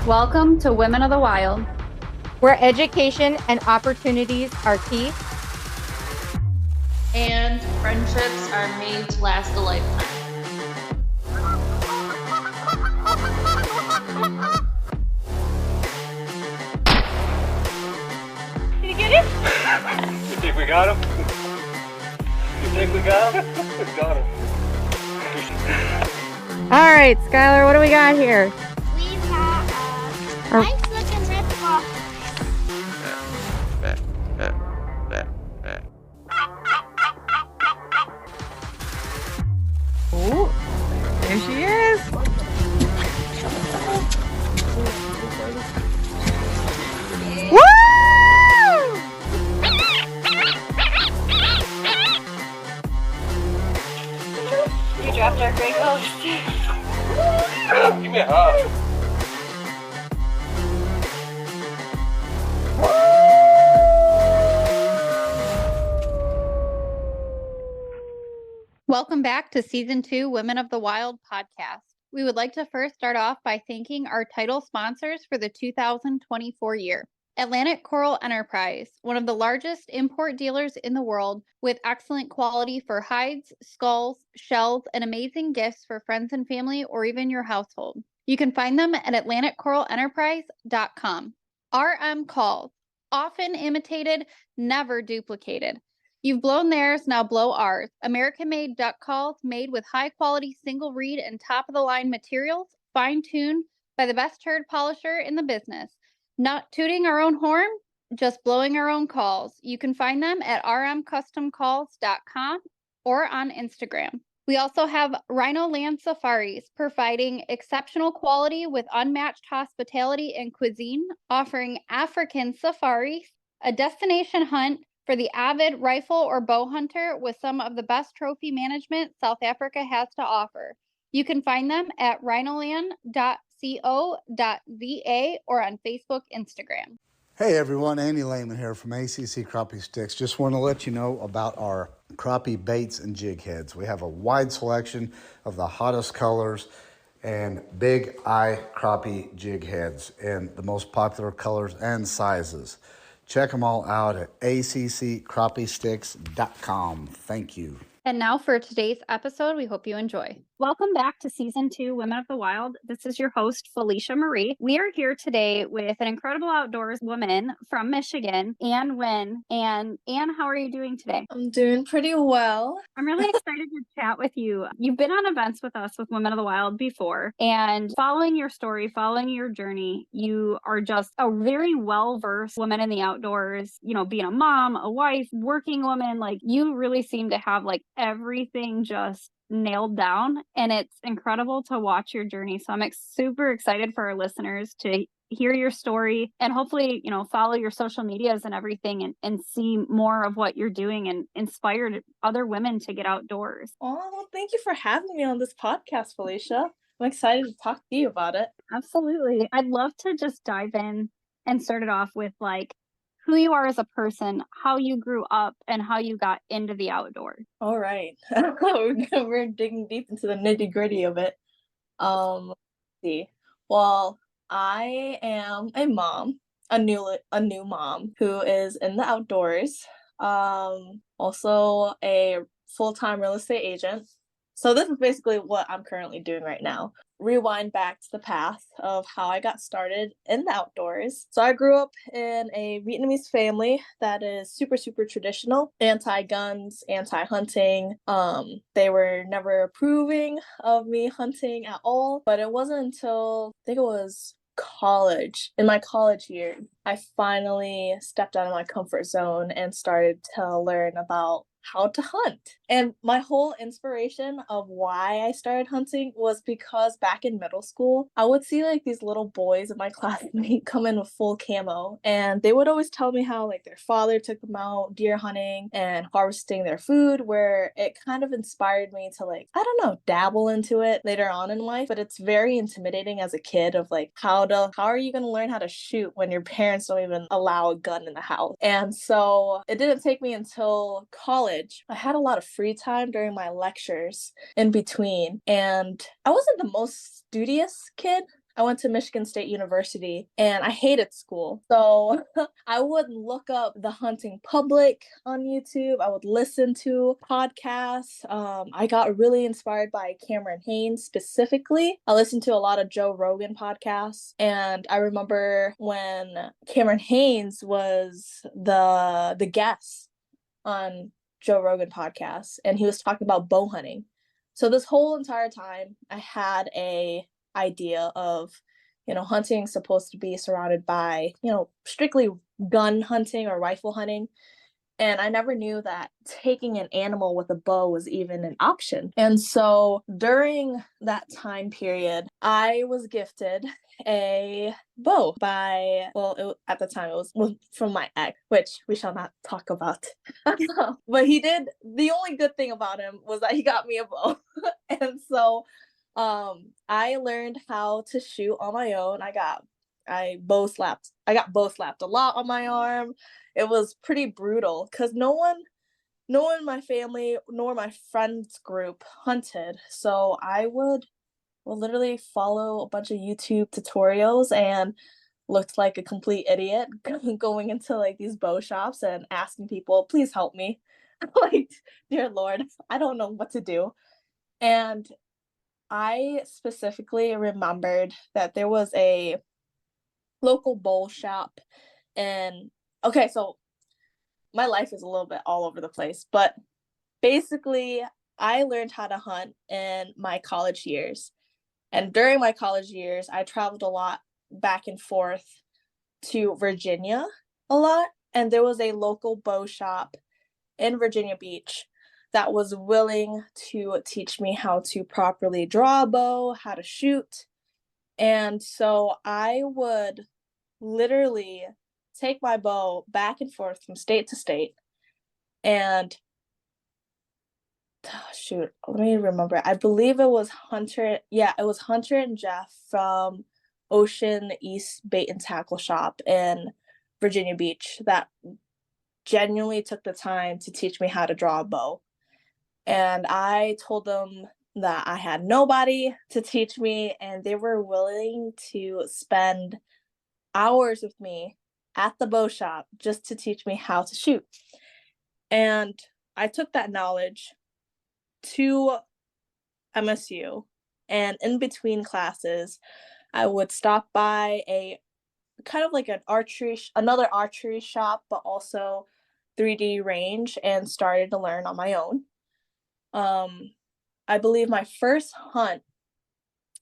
Welcome to Women of the Wild, where education and opportunities are key. And friendships are made to last a lifetime. Did you get him? You think we got him? You think we got him? We got him. All right, Skylar, what do we got here? We've got a nice looking rip-off. Oh, there she is. Woo! You dropped our great ghost. Give me a hug. Welcome back to Season 2 Women of the Wild podcast. We would like to first start off by thanking our title sponsors for the 2024 year. Atlantic Coral Enterprise, one of the largest import dealers in the world with excellent quality for hides, skulls, shells, and amazing gifts for friends and family or even your household. You can find them at AtlanticCoralEnterprise.com. RM Calls, often imitated, never duplicated. You've blown theirs, now blow ours. American-made duck calls made with high-quality single reed and top-of-the-line materials, fine-tuned by the best turd polisher in the business. Not tooting our own horn, just blowing our own calls. You can find them at rmcustomcalls.com or on Instagram. We also have Rhino Land Safaris, providing exceptional quality with unmatched hospitality and cuisine, offering African safaris, a destination hunt for the avid rifle or bow hunter with some of the best trophy management South Africa has to offer. You can find them at rhinoland.co.za or on Facebook, Instagram. Hey everyone, Andy Lehman here from ACC Crappie Sticks. Just want to let you know about our crappie baits and jig heads. We have a wide selection of the hottest colors and big eye crappie jig heads in the most popular colors and sizes. Check them all out at accrappiesticks.com. Thank you. And now for today's episode, we hope you enjoy. Welcome back to Season 2, Women of the Wild. This is your host, Felicia Marie. We are here today with an incredible outdoors woman from Michigan, Ann Nyguyen. And Ann, how are you doing today? I'm doing pretty well. I'm really excited to chat with you. You've been on events with us with Women of the Wild before, and following your story, following your journey, you are just a very well-versed woman in the outdoors, you know, being a mom, a wife, working woman. Like, you really seem to have like everything just nailed down, and it's incredible to watch your journey. So I'm super excited for our listeners to hear your story and hopefully, you know, follow your social medias and everything and see more of what you're doing and inspire other women to get outdoors. Oh, well, thank you for having me on this podcast, Felicia. I'm excited to talk to you about it. Absolutely. I'd love to just dive in and start it off with like who you are as a person, how you grew up, and how you got into the outdoors. All right. We're digging deep into the nitty-gritty of it. Let's see. Well, I am a mom, a new mom who is in the outdoors. Also a full-time real estate agent. So this is basically what I'm currently doing right now. Rewind back to the path of how I got started in the outdoors. So I grew up in a Vietnamese family that is super, super traditional, anti-guns, anti-hunting. They were never approving of me hunting at all, but it wasn't until I think it was college, in my college year, I finally stepped out of my comfort zone and started to learn about how to hunt. And my whole inspiration of why I started hunting was because back in middle school, I would see like these little boys in my classmate come in with full camo, and they would always tell me how like their father took them out deer hunting and harvesting their food, where it kind of inspired me to like, I don't know, dabble into it later on in life. But it's very intimidating as a kid of like, how are you going to learn how to shoot when your parents don't even allow a gun in the house? And so it didn't take me until college. I had a lot of free time during my lectures in between, and I wasn't the most studious kid. I went to Michigan State University and I hated school. So I would look up the hunting public on YouTube. I would listen to podcasts. I got really inspired by Cameron Hanes specifically. I listened to a lot of Joe Rogan podcasts. And I remember when Cameron Hanes was the guest on Joe Rogan podcast, and he was talking about bow hunting. So this whole entire time I had a idea of, hunting supposed to be surrounded by, strictly gun hunting or rifle hunting. And I never knew that taking an animal with a bow was even an option. And so during that time period, I was gifted a bow by, at the time it was from my ex, which we shall not talk about. But the only good thing about him was that he got me a bow. And so I learned how to shoot on my own. I got bow slapped a lot on my arm. It was pretty brutal because no one in my family nor my friends group hunted. So I would literally follow a bunch of YouTube tutorials and looked like a complete idiot going into like these bow shops and asking people, please help me. Like, dear Lord, I don't know what to do. And I specifically remembered that there was a local bow shop. And okay, so my life is a little bit all over the place, but basically I learned how to hunt in my college years. And during my college years, I traveled a lot back and forth to Virginia a lot. And there was a local bow shop in Virginia Beach that was willing to teach me how to properly draw a bow, how to shoot. And so I would literally take my bow back and forth from state to state. And let me remember. I believe it was Hunter. Yeah, it was Hunter and Jeff from Ocean East Bait and Tackle Shop in Virginia Beach that genuinely took the time to teach me how to draw a bow. And I told them that I had nobody to teach me, and they were willing to spend hours with me at the bow shop just to teach me how to shoot. And I took that knowledge to MSU, and in between classes, I would stop by a kind of like another archery shop, but also 3D range, and started to learn on my own. I believe my first hunt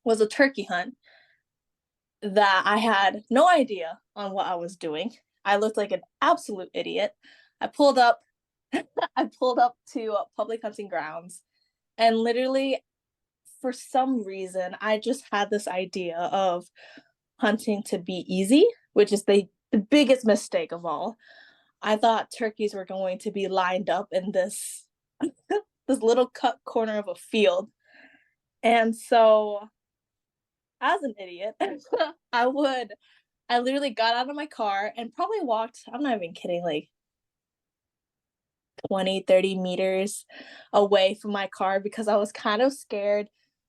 was a turkey hunt that I had no idea on what I was doing. I looked like an absolute idiot. I pulled up to public hunting grounds, and literally for some reason I just had this idea of hunting to be easy, which is the biggest mistake of all. I thought turkeys were going to be lined up in this this little cut corner of a field. And so as an idiot, I literally got out of my car and probably walked, I'm not even kidding, like 20-30 meters away from my car because I was kind of scared.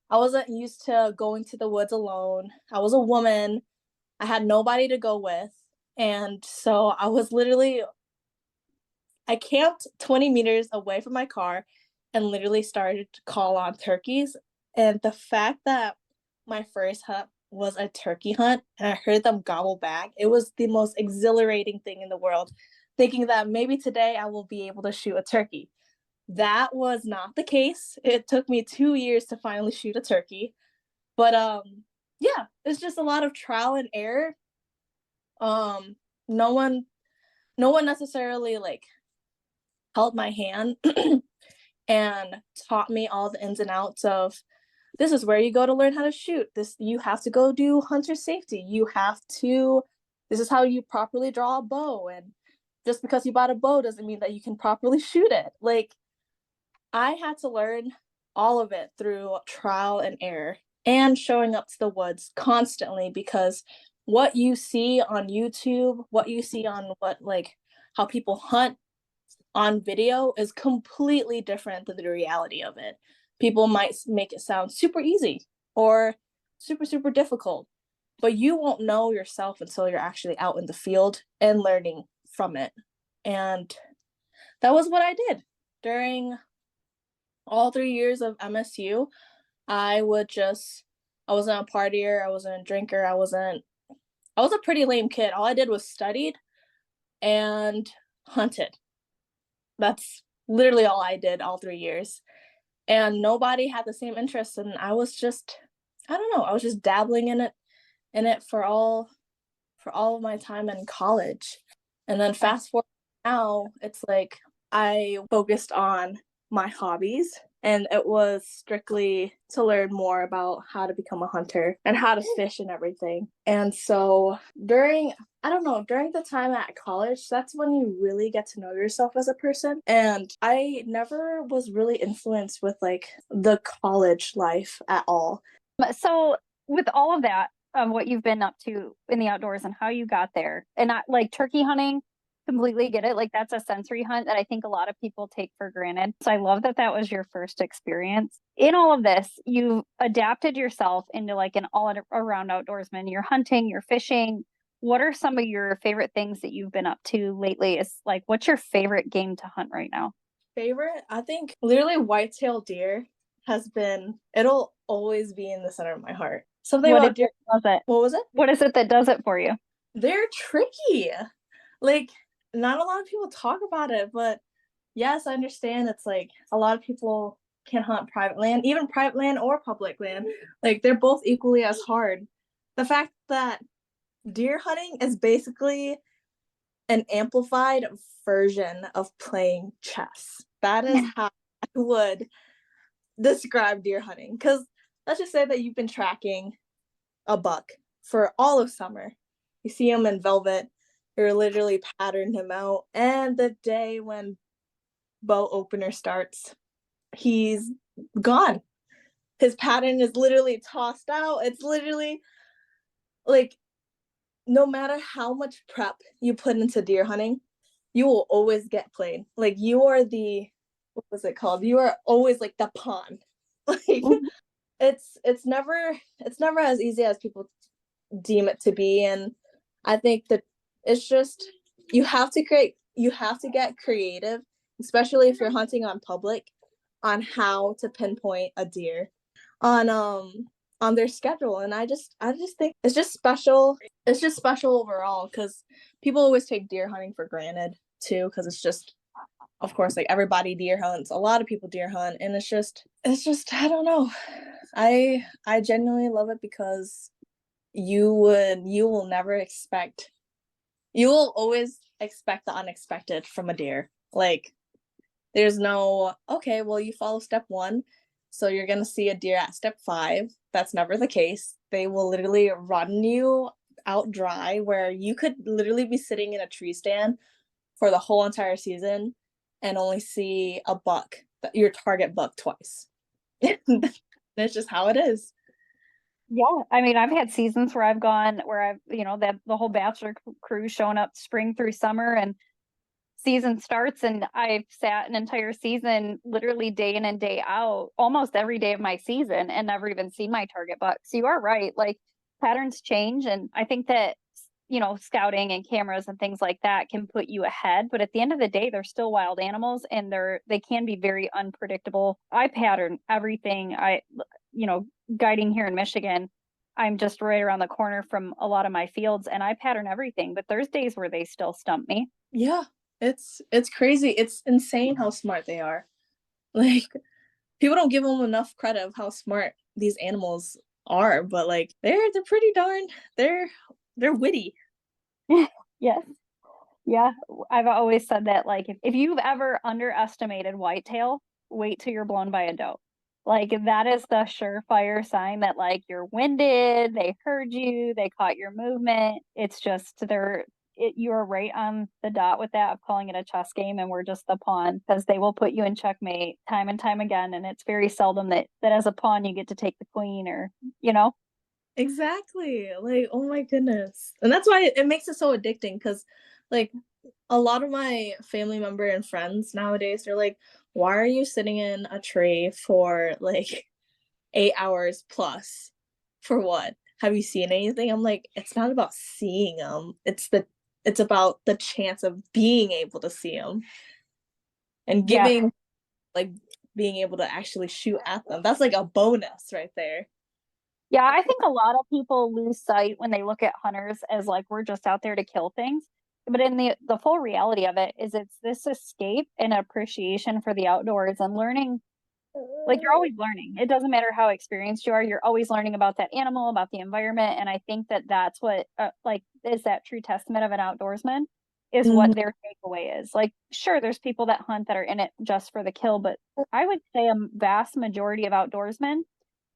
I wasn't used to going to the woods alone. I was a woman. I had nobody to go with. And so I camped 20 meters away from my car and literally started to call on turkeys. And the fact that my first hunt was a turkey hunt and I heard them gobble back, it was the most exhilarating thing in the world, thinking that maybe today I will be able to shoot a turkey. That was not the case. It took me 2 years to finally shoot a turkey. But yeah, it's just a lot of trial and error. No one necessarily like held my hand and taught me all the ins and outs of, this is where you go to learn how to shoot. You have to go do hunter safety. This is how you properly draw a bow. And just because you bought a bow doesn't mean that you can properly shoot it. Like, I had to learn all of it through trial and error and showing up to the woods constantly, because what you see on YouTube, what you see on how people hunt on video is completely different than the reality of it. People might make it sound super easy or super, super difficult. but you won't know yourself until you're actually out in the field and learning from it. And that was what I did during all 3 years of MSU. I wasn't a partier, I wasn't a drinker, I was a pretty lame kid. All I did was studied and hunted. That's literally all I did all 3 years. And nobody had the same interests, and I was just, I don't know, I was just dabbling in it for all of my time in college. And then fast forward now, it's like I focused on my hobbies, and it was strictly to learn more about how to become a hunter and how to fish and everything. And so during the time at college, that's when you really get to know yourself as a person. And I never was really influenced with like the college life at all. So with all of that, what you've been up to in the outdoors and how you got there, and not like turkey hunting, completely get it. Like that's a sensory hunt that I think a lot of people take for granted. So I love that that was your first experience. In all of this, you've adapted yourself into like an all around outdoorsman. You're hunting, you're fishing. What are some of your favorite things that you've been up to lately? Is like, what's your favorite game to hunt right now? Favorite? I think literally white-tailed deer it'll always be in the center of my heart. Something What about deer. does it? What was it? What is it that does it for you? They're tricky. Like, not a lot of people talk about it, but yes, I understand it's like a lot of people can hunt private land, even private land or public land. Like, they're both equally as hard. The fact that deer hunting is basically an amplified version of playing chess. That is how I would describe deer hunting. Because let's just say that you've been tracking a buck for all of summer. You see him in velvet, you're literally patterning him out. And the day when bow opener starts, he's gone. His pattern is literally tossed out. It's literally like, no matter how much prep you put into deer hunting, you will always get played. Like, you are what was it called? You are always like the pawn. Like, it's never as easy as people deem it to be. And I think that it's just, you have to get creative, especially if you're hunting on public, on how to pinpoint a deer on their schedule. And I just think it's just special overall, because people always take deer hunting for granted too, because it's just, of course, like everybody deer hunts, a lot of people deer hunt, and it's just I don't know, I genuinely love it, because you will always expect the unexpected from a deer. Like, there's no, okay, well, you follow step 1, so you're gonna see a deer at step 5. That's never the case. They will literally run you out dry, where you could literally be sitting in a tree stand for the whole entire season and only see a buck, your target buck, twice. That's just how it is. Yeah, I mean, I've had seasons where I've gone where that the whole bachelor crew showing up spring through summer, and season starts, and I've sat an entire season literally day in and day out, almost every day of my season, and never even seen my target buck. So you are right, like patterns change, and I think that scouting and cameras and things like that can put you ahead, but at the end of the day, they're still wild animals, and they can be very unpredictable. I pattern everything. Guiding here in Michigan, I'm just right around the corner from a lot of my fields, and I pattern everything, but there's days where they still stump me. Yeah, it's crazy. It's insane how smart they are. Like, people don't give them enough credit of how smart these animals are, but like, they're pretty darn, they're witty. Yes. Yeah. I've always said that, like, if you've ever underestimated whitetail, wait till you're blown by a doe. Like, that is the surefire sign that, like, you're winded, they heard you, they caught your movement. It's just, you're right on the dot with that, of calling it a chess game, and we're just the pawn, because they will put you in checkmate time and time again. And it's very seldom that as a pawn you get to take the queen, or, Exactly. Like, oh my goodness. And that's why it makes it so addicting, because like, a lot of my family member and friends nowadays, they're like, why are you sitting in a tree for like 8 hours plus? For what? have you seen anything? I'm like, it's not about seeing them. It's about the chance of being able to see them and Yeah. giving, like, being able to actually shoot at them. That's like a bonus right there. Yeah, I think a lot of people lose sight when they look at hunters as like we're just out there to kill things. But in the full reality of it is it's this escape and appreciation for the outdoors and learning, like you're always learning. It doesn't matter how experienced you are, you're always learning about that animal, about the environment, and I think that that's what like is that true testament of an outdoorsman is Mhm. what their takeaway is. Like sure there's people that hunt that are in it just for the kill, but I would say a vast majority of outdoorsmen,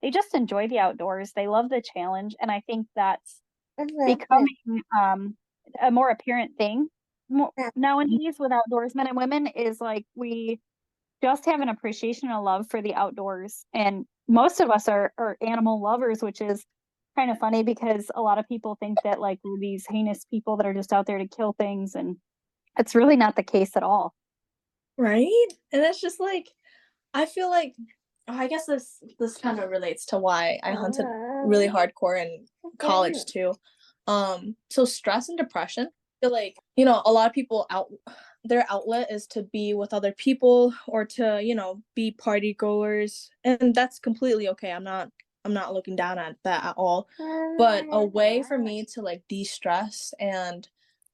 they just enjoy the outdoors. They love the challenge, and I think that's becoming a more apparent thing nowadays with outdoors men and women is like we just have an appreciation and a love for the outdoors. And most of us are animal lovers, which is kind of funny because a lot of people think that like we're these heinous people that are just out there to kill things. And it's really not the case at all. Right? And it's just like, I feel like, I guess this kind of relates to why I hunted really hardcore in college too. So stress and depression, I feel like, a lot of people their outlet is to be with other people or to, be party goers, and that's completely okay. I'm not looking down at that at all. But a way for me to like de-stress and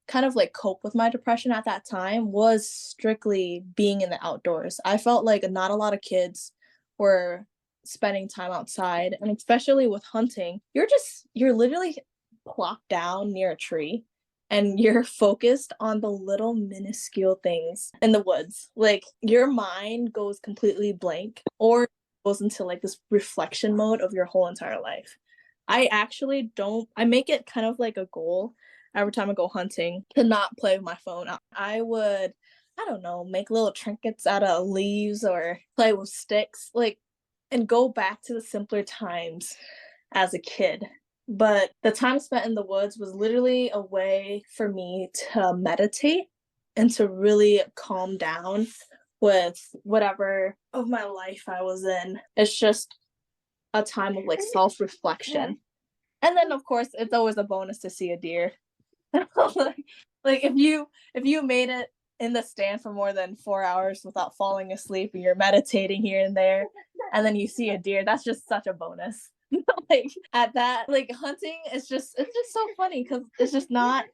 kind of like cope with my depression at that time was strictly being in the outdoors. I felt like not a lot of kids were spending time outside, and especially with hunting, you're literally plopped down near a tree and you're focused on the little minuscule things in the woods. Like your mind goes completely blank or goes into like this reflection mode of your whole entire life. I make it kind of like a goal every time I go hunting to not play with my phone. I would, I don't know, make little trinkets out of leaves or play with sticks, like, and go back to the simpler times as a kid. But the time spent in the woods was literally a way for me to meditate and to really calm down with whatever of my life I was in. It's just a time of like self-reflection. And then of course it's always a bonus to see a deer. like if you made it in the stand for more than 4 hours without falling asleep and you're meditating here and there and then you see a deer, that's just such a bonus. Like at that, like hunting is it's just so funny because it's not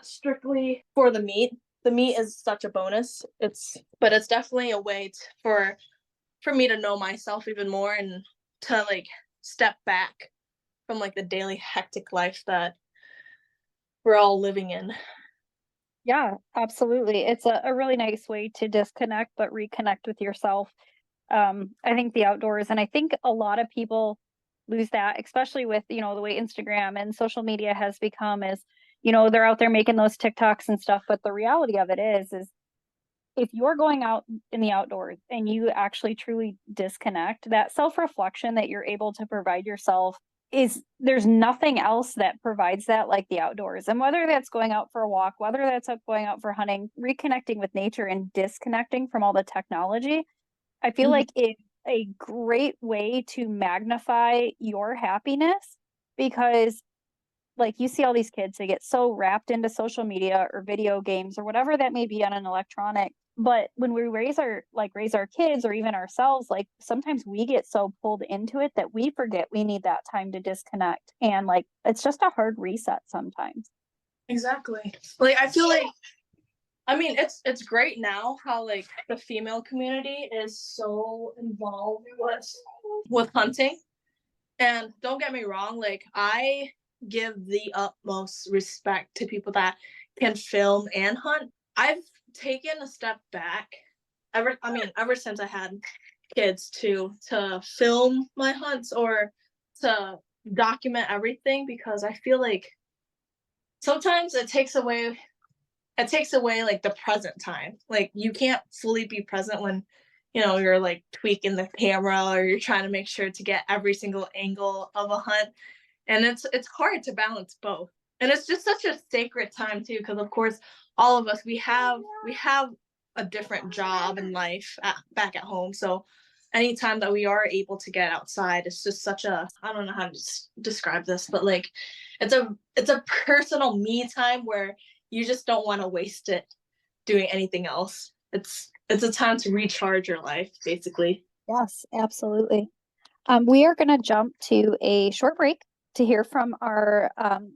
strictly for the meat. The meat is such a bonus. But it's definitely a way for me to know myself even more and to like step back from like the daily hectic life that we're all living in. Yeah, absolutely. It's a really nice way to disconnect but reconnect with yourself. I think the outdoors, and I think a lot of people lose that, especially with, the way Instagram and social media has become is, they're out there making those TikToks and stuff. But the reality of it is if you're going out in the outdoors and you actually truly disconnect, that self-reflection that you're able to provide yourself there's nothing else that provides that like the outdoors. And whether that's going out for a walk, whether that's going out for hunting, reconnecting with nature and disconnecting from all the technology, I feel like it's a great way to magnify your happiness because like you see all these kids, they get so wrapped into social media or video games or whatever that may be on an electronic. But when we raise our kids or even ourselves, like sometimes we get so pulled into it that we forget we need that time to disconnect. And like it's just a hard reset sometimes. Exactly. Like I feel like, I mean, it's great now how like the female community is so involved with hunting. And don't get me wrong, like I give the utmost respect to people that can film and hunt. I've taken a step back ever since I had kids to film my hunts or to document everything because I feel like sometimes it takes away like the present time. Like you can't fully be present when you're like tweaking the camera or you're trying to make sure to get every single angle of a hunt, and it's hard to balance both. And it's just such a sacred time too because of course all of us we have a different job in life back at home, so anytime that we are able to get outside, it's just such a, I don't know how to describe this, but like it's a personal me time where you just don't want to waste it doing anything else. It's a time to recharge your life, basically. Yes, absolutely. We are going to jump to a short break to hear from our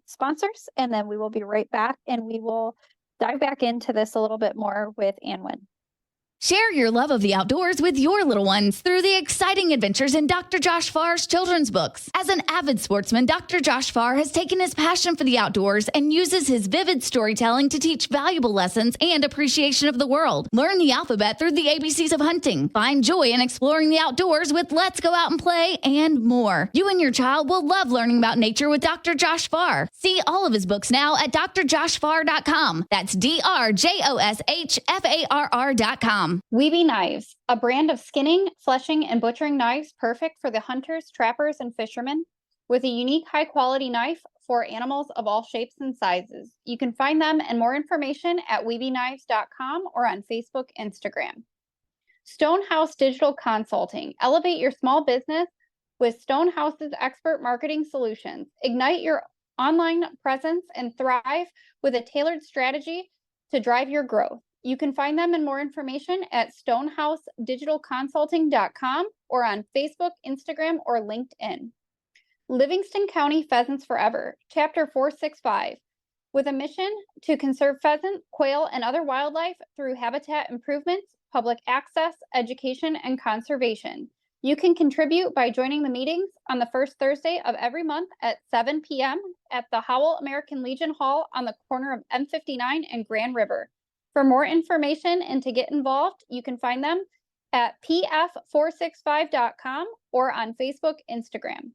sponsors, and then we will be right back and we will dive back into this a little bit more with Ann Nyguyen. Share your love of the outdoors with your little ones through the exciting adventures in Dr. Josh Farr's children's books. As an avid sportsman, Dr. Josh Farr has taken his passion for the outdoors and uses his vivid storytelling to teach valuable lessons and appreciation of the world. Learn the alphabet through the ABCs of hunting. Find joy in exploring the outdoors with Let's Go Out and Play and more. You and your child will love learning about nature with Dr. Josh Farr. See all of his books now at drjoshfarr.com. That's drjoshfarr.com. Weeby Knives, a brand of skinning, fleshing, and butchering knives perfect for the hunters, trappers, and fishermen, with a unique high-quality knife for animals of all shapes and sizes. You can find them and more information at weebyknives.com or on Facebook, Instagram. Stonehouse Digital Consulting. Elevate your small business with Stonehouse's expert marketing solutions. Ignite your online presence and thrive with a tailored strategy to drive your growth. You can find them and more information at stonehousedigitalconsulting.com or on Facebook, Instagram, or LinkedIn. Livingston County Pheasants Forever, Chapter 465, with a mission to conserve pheasant, quail, and other wildlife through habitat improvements, public access, education, and conservation. You can contribute by joining the meetings on the first Thursday of every month at 7 p.m. at the Howell American Legion Hall on the corner of M59 and Grand River. For more information and to get involved, you can find them at pf465.com or on Facebook, Instagram.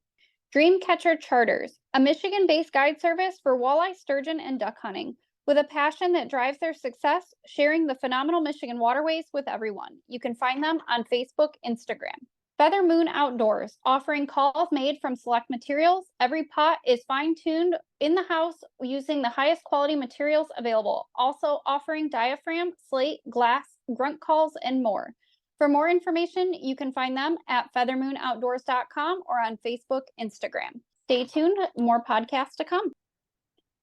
Dreamcatcher Charters, a Michigan-based guide service for walleye, sturgeon, and duck hunting, with a passion that drives their success, sharing the phenomenal Michigan waterways with everyone. You can find them on Facebook, Instagram. Feather Moon Outdoors, offering calls made from select materials. Every pot is fine-tuned in the house using the highest quality materials available. Also offering diaphragm, slate, glass, grunt calls, and more. For more information, you can find them at feathermoonoutdoors.com or on Facebook, Instagram. Stay tuned, more podcasts to come.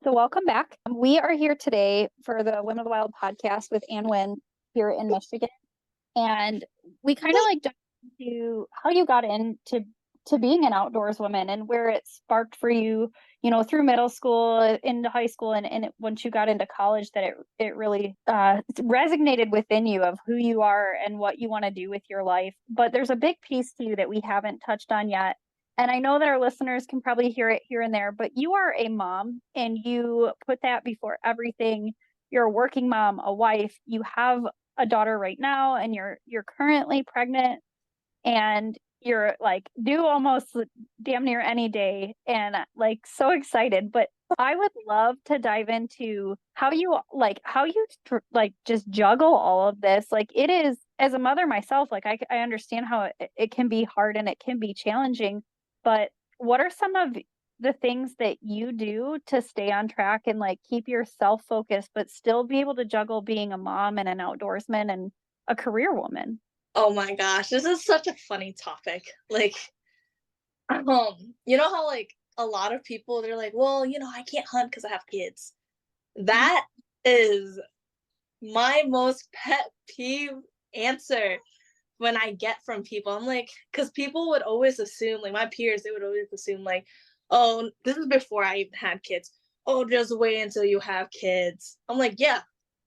So welcome back. We are here today for the Women of the Wild podcast with Ann Nyguyen here in Michigan. And we kind of like to how you got into being an outdoors woman and where it sparked for you, you know, through middle school into high school and once you got into college, that it really resonated within you of who you are and what you want to do with your life. But there's a big piece to you that we haven't touched on yet. And I know that our listeners can probably hear it here and there, but you are a mom and you put that before everything. You're a working mom, a wife, you have a daughter right now, and you're currently pregnant. And you're like due almost damn near any day and like so excited. But I would love to dive into how you just juggle all of this. Like it is, as a mother myself, like I understand how it can be hard and it can be challenging. But what are some of the things that you do to stay on track and like keep yourself focused, but still be able to juggle being a mom and an outdoorsman and a career woman? Oh my gosh, this is such a funny topic. Like, you know how like a lot of people, they're like, well, you know, I can't hunt because I have kids. That is my most pet peeve answer when I get from people. I'm like, because people would always assume, like my peers, they would always assume like, oh, this is before I even had kids. Oh, just wait until you have kids. I'm like, yeah,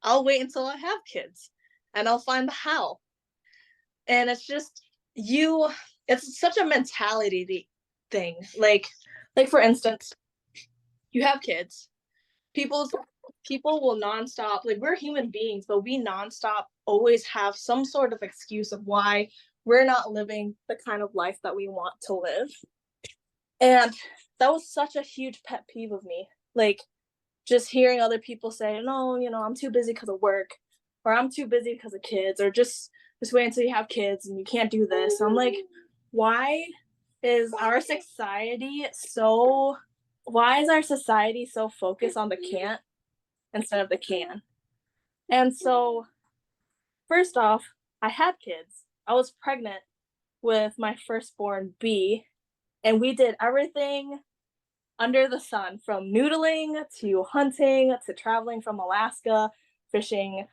I'll wait until I have kids and I'll find the how. And it's just it's such a mentality thing. Like for instance, you have kids. People will nonstop, like we're human beings, but we nonstop always have some sort of excuse of why we're not living the kind of life that we want to live. And that was such a huge pet peeve of me. Like just hearing other people say, no, you know, I'm too busy because of work, or I'm too busy because of kids, or just wait until you have kids and you can't do this. I'm like, why is our society so focused on the can't instead of the can? And so first off, I had kids. I was pregnant with my firstborn B, and we did everything under the sun, from noodling to hunting to traveling from Alaska, fishing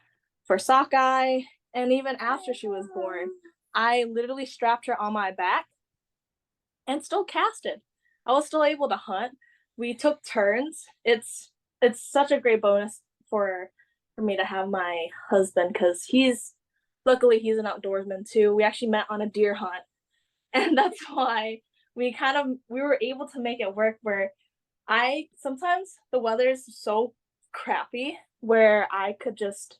for sockeye, and even after she was born, I literally strapped her on my back and still casted. I was still able to hunt. We took turns. It's such a great bonus for me to have my husband, because luckily he's an outdoorsman too. We actually met on a deer hunt, and that's why we were able to make it work. Where sometimes the weather is so crappy where I could just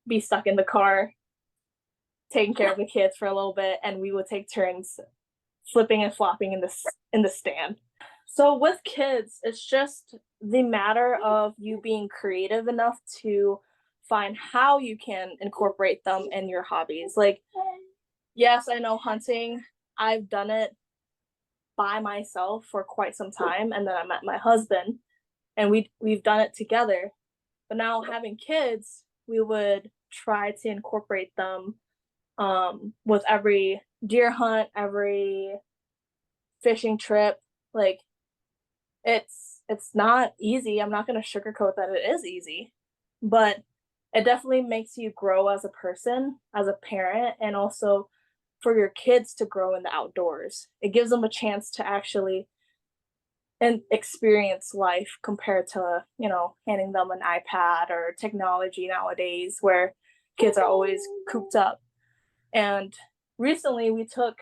be stuck in the car taking care of the kids for a little bit, and we would take turns flipping and flopping in the stand. So with kids, it's just the matter of you being creative enough to find how you can incorporate them in your hobbies. Like, yes, I know hunting. I've done it by myself for quite some time, and then I met my husband, and we've done it together. But now having kids, we would try to incorporate them with every deer hunt, every fishing trip. Like, it's not easy. I'm not going to sugarcoat that it is easy, but it definitely makes you grow as a person, as a parent, and also for your kids to grow in the outdoors. It gives them a chance to actually and experience life, compared to, handing them an iPad or technology nowadays where kids are always cooped up. And recently we took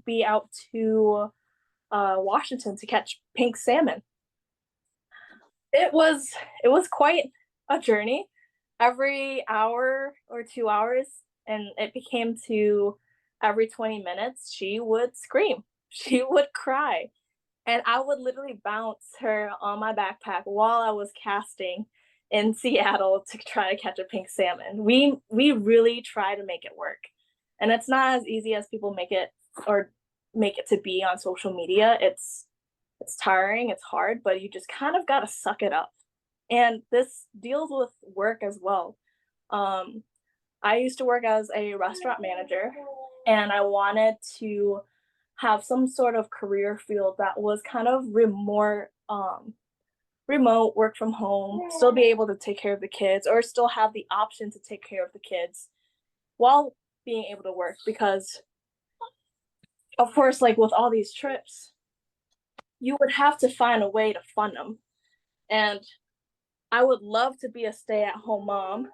B out to Washington to catch pink salmon. It was quite a journey. Every hour or 2 hours, and it became to every 20 minutes, she would scream. She would cry. And I would literally bounce her on my backpack while I was casting in Seattle to try to catch a pink salmon. We really try to make it work. And it's not as easy as people make it to be on social media. It's tiring, it's hard, but you just kind of got to suck it up. And this deals with work as well. I used to work as a restaurant manager, and I wanted to have some sort of career field that was kind of more remote, work from home, still be able to take care of the kids, or still have the option to take care of the kids while being able to work. Because of course, like with all these trips, you would have to find a way to fund them. And I would love to be a stay-at-home mom,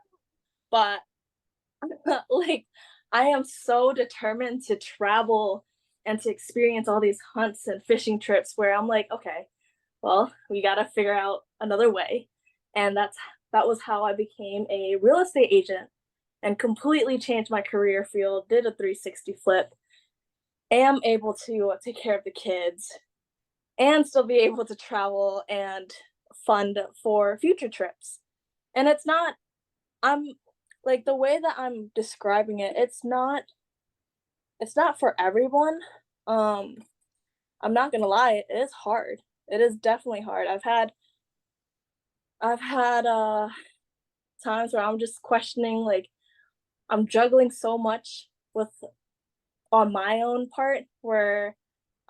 but like, I am so determined to travel and to experience all these hunts and fishing trips where I'm like, okay, well, we got to figure out another way. And that was how I became a real estate agent and completely changed my career field, did a 360 flip, am able to take care of the kids and still be able to travel and fund for future trips. And I'm like, the way that I'm describing it, it's not for everyone. I'm not gonna lie, it is hard. It is definitely hard. I've had times where I'm just questioning, like, I'm juggling so much on my own part, where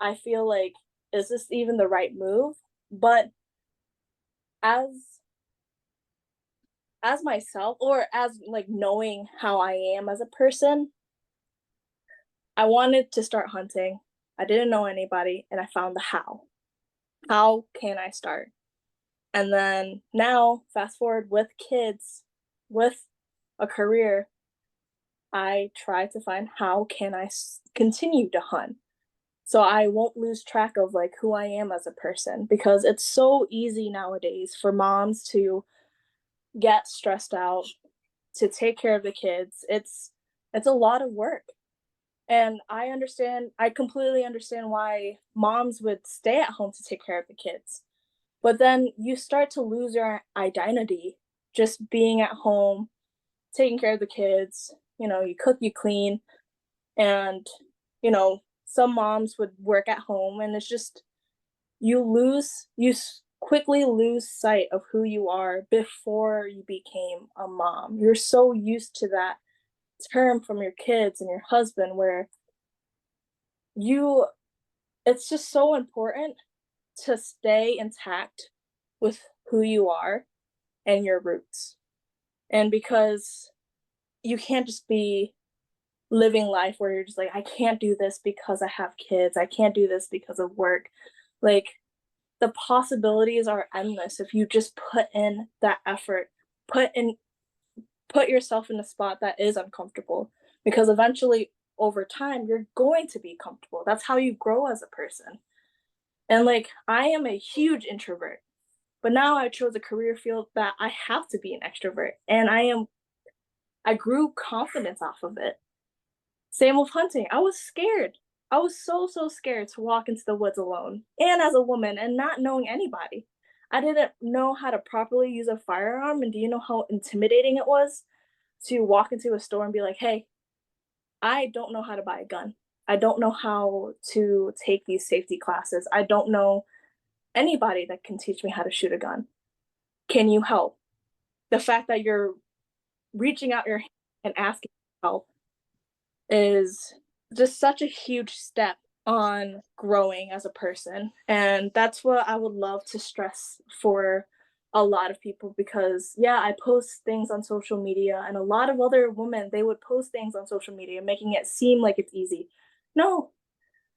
I feel like, is this even the right move? But as myself, or as like knowing how I am as a person, I wanted to start hunting. I didn't know anybody, and I found the how. How can I start? And then now, fast forward with kids, with a career, I try to find how can I continue to hunt, so I won't lose track of like who I am as a person, because it's so easy nowadays for moms to get stressed out, to take care of the kids. It's a lot of work. And I completely understand why moms would stay at home to take care of the kids. But then you start to lose your identity just being at home, taking care of the kids. You cook, you clean, and some moms would work at home, and it's just you quickly lose sight of who you are before you became a mom. You're so used to that term from your kids and your husband, where it's just so important to stay intact with who you are and your roots. And because you can't just be living life where you're just like, I can't do this because I have kids. I can't do this because of work. Like, the possibilities are endless if you just put in that effort, put yourself in a spot that is uncomfortable, because eventually over time you're going to be comfortable. That's how you grow as a person. And like, I am a huge introvert, but now I chose a career field that I have to be an extrovert, and I grew confidence off of it. Same with hunting. I was scared. I was so scared to walk into the woods alone, and as a woman and not knowing anybody. I didn't know how to properly use a firearm, and do you know how intimidating it was to walk into a store and be like, "Hey, I don't know how to buy a gun. I don't know how to take these safety classes. I don't know anybody that can teach me how to shoot a gun. Can you help?" The fact that you're reaching out your hand and asking for help is just such a huge step on growing as a person. And that's what I would love to stress for a lot of people, because yeah, I post things on social media, and a lot of other women, they would post things on social media making it seem like it's easy. No,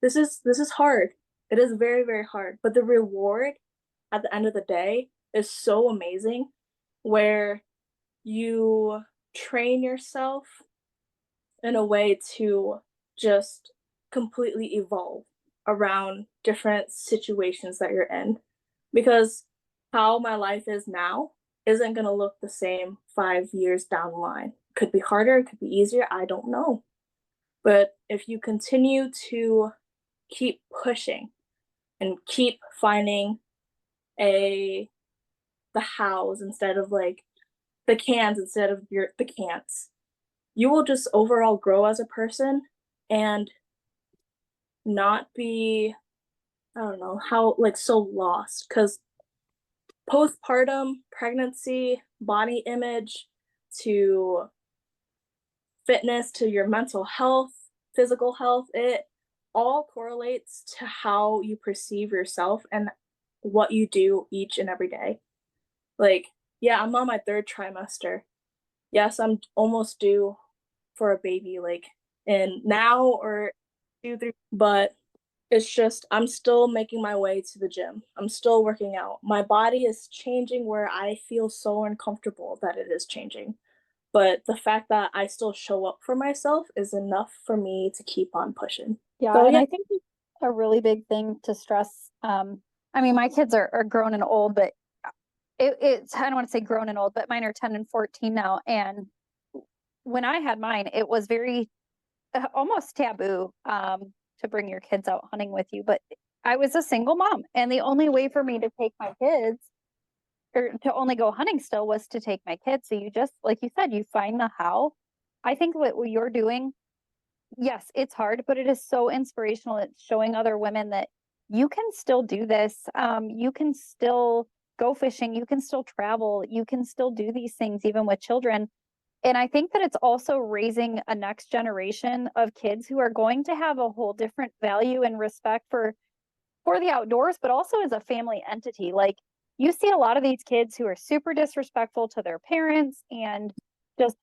this is hard. It is very hard, but the reward at the end of the day is so amazing, where you train yourself in a way to just completely evolve around different situations that you're in. Because how my life is now isn't going to look the same 5 years down the line. Could be harder, it could be easier, I don't know. But if you continue to keep pushing and keep finding the hows instead of like the cans instead of the can'ts, you will just overall grow as a person and not be, I don't know, how like so lost. Because postpartum, pregnancy, body image, to fitness, to your mental health, physical health, it all correlates to how you perceive yourself and what you do each and every day. Like, yeah, I'm on my 3rd trimester. Yes, I'm almost due for a baby, like in now or 2, 3, but it's just, I'm still making my way to the gym. I'm still working out. My body is changing where I feel so uncomfortable that it is changing. But the fact that I still show up for myself is enough for me to keep on pushing. Yeah, So and yeah, I think it's a really big thing to stress. I mean, my kids are grown and old, but it's, I don't want to say grown and old, but mine are 10 and 14 now. And when I had mine, it was very almost taboo to bring your kids out hunting with you. But I was a single mom, and the only way for me to take my kids, or to only go hunting still, was to take my kids. So you just, like you said, you find the how. I think what you're doing, yes, it's hard, but it is so inspirational. It's showing other women that you can still do this. You can still go fishing. You can still travel. You can still do these things even with children. And I think that it's also raising a next generation of kids who are going to have a whole different value and respect for the outdoors, but also as a family entity. Like, you see a lot of these kids who are super disrespectful to their parents and just,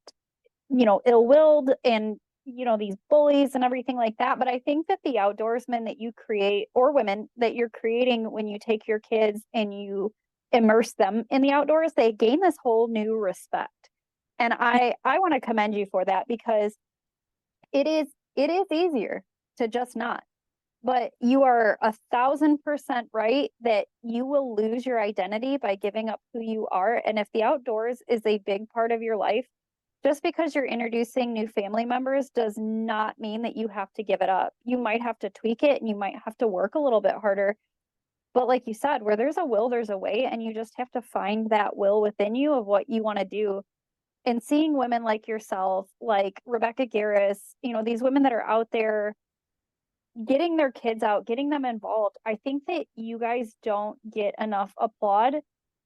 ill-willed, and, these bullies and everything like that. But I think that the outdoorsmen that you create, or women that you're creating when you take your kids and you immerse them in the outdoors, they gain this whole new respect. And I want to commend you for that, because it is easier to just not. But you are 1,000% right that you will lose your identity by giving up who you are. And if the outdoors is a big part of your life, just because you're introducing new family members does not mean that you have to give it up. You might have to tweak it, and you might have to work a little bit harder. But like you said, where there's a will, there's a way, and you just have to find that will within you of what you want to do. And seeing women like yourself, like Rebecca Garris, these women that are out there getting their kids out, getting them involved, I think that you guys don't get enough applaud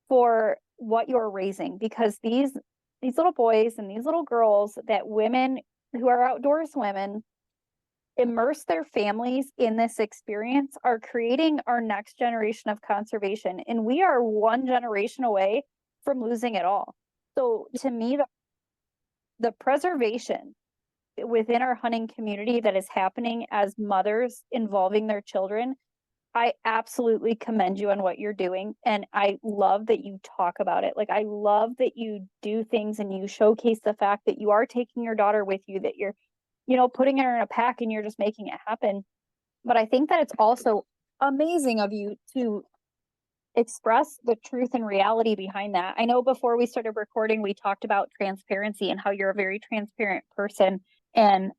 for what you're raising, because these little boys and these little girls, that women who are outdoors women, immerse their families in this experience are creating our next generation of conservation. And we are one generation away from losing it all. So to me, the preservation within our hunting community that is happening as mothers involving their children, I absolutely commend you on what you're doing. And I love that you talk about it. Like, I love that you do things and you showcase the fact that you are taking your daughter with you, that you're, putting her in a pack and you're just making it happen. But I think that it's also amazing of you to express the truth and reality behind that. I know before we started recording, we talked about transparency and how you're a very transparent person and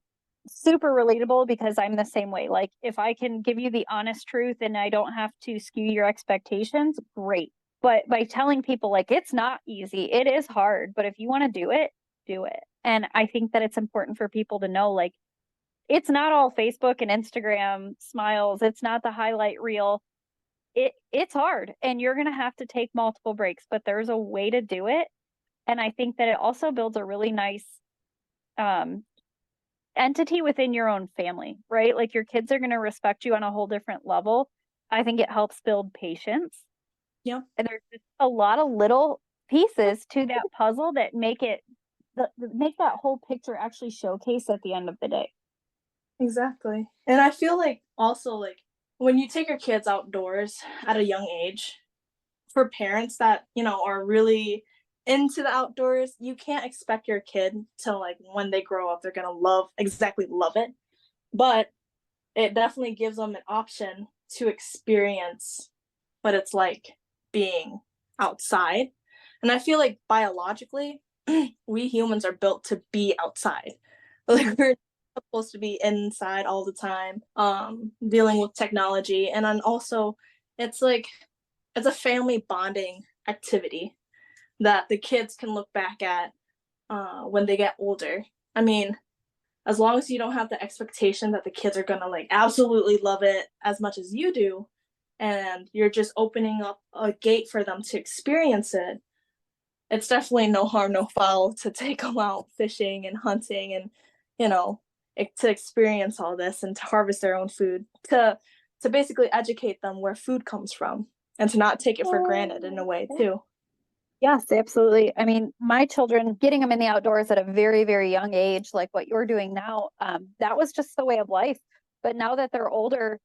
super relatable, because I'm the same way. Like, if I can give you the honest truth and I don't have to skew your expectations, great. But by telling people, like, it's not easy, it is hard, but if you want to do it, do it. And I think that it's important for people to know, like, it's not all Facebook and Instagram smiles. It's not the highlight reel. It's hard, and you're going to have to take multiple breaks, but there's a way to do it. And I think that it also builds a really nice entity within your own family, right? Like, your kids are going to respect you on a whole different level. I think it helps build patience. Yeah. And there's just a lot of little pieces to that puzzle that make that whole picture actually showcase at the end of the day. Exactly. And I feel like also, like, when you take your kids outdoors at a young age, for parents that, are really into the outdoors, you can't expect your kid to, like, when they grow up, they're going to love it. But it definitely gives them an option to experience what it's like being outside. And I feel like biologically, we humans are built to be outside. Like, we're supposed to be inside all the time, dealing with technology. And then also, it's like, it's a family bonding activity that the kids can look back at when they get older. I mean, as long as you don't have the expectation that the kids are gonna, like, absolutely love it as much as you do, and you're just opening up a gate for them to experience it, it's definitely no harm, no foul to take them out fishing and hunting and, to experience all this and to harvest their own food, to basically educate them where food comes from and to not take it for granted in a way too. Yes, absolutely. I mean, my children, getting them in the outdoors at a very, very young age, like what you're doing now, that was just the way of life. But now that they're older,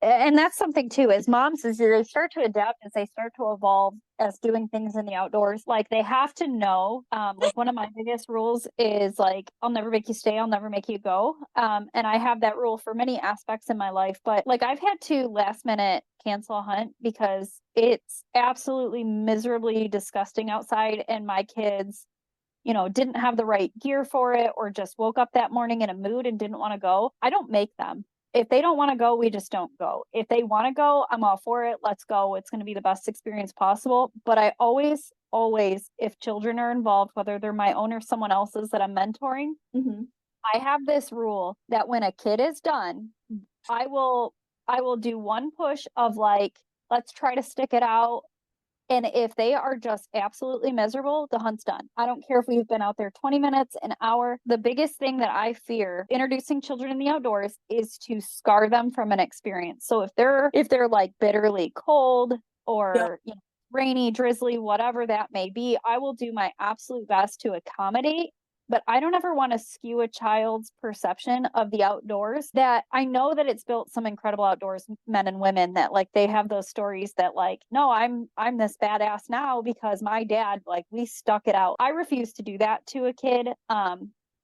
and that's something too, as moms, as they start to adapt, as they start to evolve as doing things in the outdoors, like, they have to know, like, one of my biggest rules is, like, I'll never make you stay, I'll never make you go. And I have that rule for many aspects in my life, but, like, I've had to last minute cancel a hunt because it's absolutely miserably disgusting outside, and my kids, didn't have the right gear for it, or just woke up that morning in a mood and didn't want to go. I don't make them. If they don't want to go, we just don't go. If they want to go, I'm all for it. Let's go. It's going to be the best experience possible. But I always, if children are involved, whether they're my own or someone else's that I'm mentoring, I have this rule that when a kid is done, I will do one push of, like, let's try to stick it out. And if they are just absolutely miserable, the hunt's done. I don't care if we've been out there 20 minutes, an hour. The biggest thing that I fear introducing children in the outdoors is to scar them from an experience. So if they're like bitterly cold or rainy, drizzly, whatever that may be, I will do my absolute best to accommodate. But I don't ever want to skew a child's perception of the outdoors. That I know that it's built some incredible outdoors men and women that, like, they have those stories that, like, no, I'm this badass now because my dad, like, we stuck it out. I refuse to do that to a kid.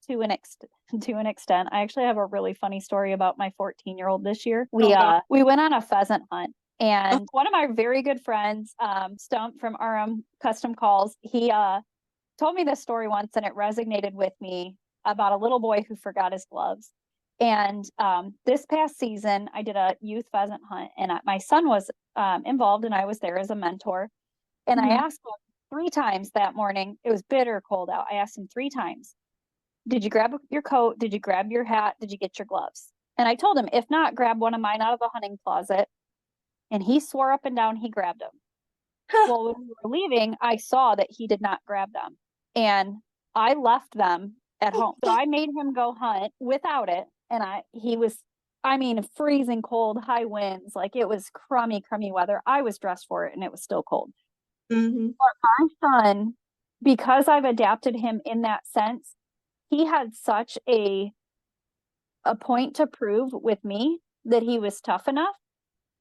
To an extent. I actually have a really funny story about my 14-year-old this year. We went on a pheasant hunt. And one of my very good friends, Stump from RM Custom Calls, he told me this story once, and it resonated with me, about a little boy who forgot his gloves. And this past season, I did a youth pheasant hunt, and my son was involved, and I was there as a mentor. And I asked him 3 times that morning. It was bitter cold out. I asked him 3 times, did you grab your coat? Did you grab your hat? Did you get your gloves? And I told him, if not, grab one of mine out of the hunting closet. And he swore up and down he grabbed them. Well, when we were leaving, I saw that he did not grab them. And I left them at home. So I made him go hunt without it. and he was, I mean, freezing cold, high winds, like it was crummy weather. I was dressed for it and it was still cold. Mm-hmm. But my son, because I've adapted him in that sense, he had such a point to prove with me that he was tough enough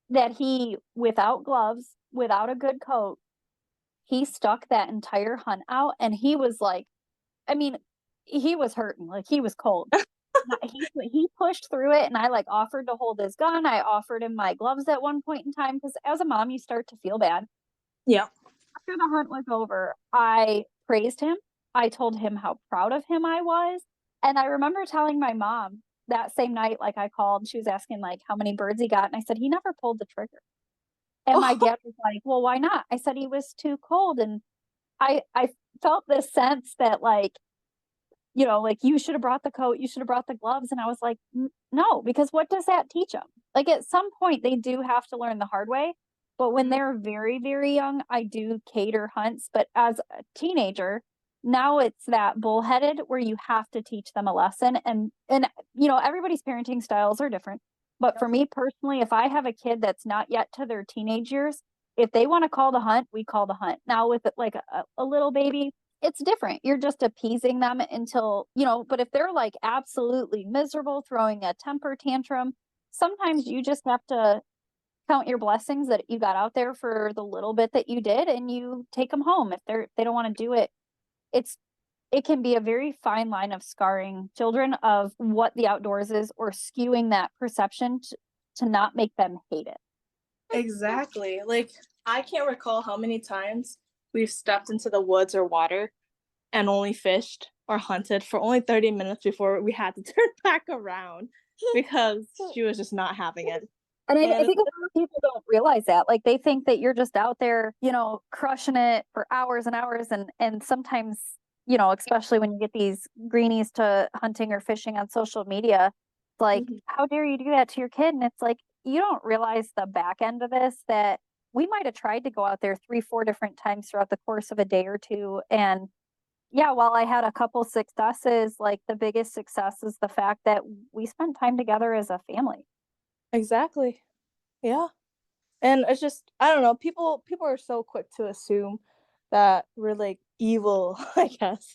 that he, without gloves, without a good coat, he stuck that entire hunt out, and he was like, I mean, he was hurting, like he was cold. He pushed through it, and I like offered to hold his gun. I offered him my gloves at one point in time because as a mom, you start to feel bad. Yeah. After the hunt was over, I praised him. I told him how proud of him I was. And I remember telling my mom that same night, like I called, she was asking like how many birds he got. And I said, he never pulled the trigger. And my dad was like, well, why not? I said, he was too cold. And I felt this sense that like, you know, like you should have brought the coat, you should have brought the gloves. And I was like, no, because what does that teach them? Like at some point they do have to learn the hard way. But when they're very, very young, I do cater hunts. But as a teenager, now it's that bullheaded where you have to teach them a lesson. And you know, everybody's parenting styles are different. But for me personally, if I have a kid that's not yet to their teenage years, if they want to call the hunt, we call the hunt. Now with like a little baby, it's different. You're just appeasing them until, you know, but if they're like absolutely miserable, throwing a temper tantrum, sometimes you just have to count your blessings that you got out there for the little bit that you did and you take them home. If they don't want to do it, it can be a very fine line of scarring children of what the outdoors is or skewing that perception to not make them hate it. Exactly. Like I can't recall how many times we've stepped into the woods or water and only fished or hunted for only 30 minutes before we had to turn back around because she was just not having it. And I think a lot of people don't realize that. Like they think that you're just out there, you know, crushing it for hours and hours. And sometimes, you know, especially when you get these greenies to hunting or fishing on social media, it's like, how dare you do that to your kid? And it's like, you don't realize the back end of this, that we might have tried to go out there 3-4 different times throughout the course of a day or two. And yeah, while I had a couple successes, like the biggest success is the fact that we spent time together as a family. Exactly. Yeah. And it's just, I don't know, people are so quick to assume that we're like evil, I guess,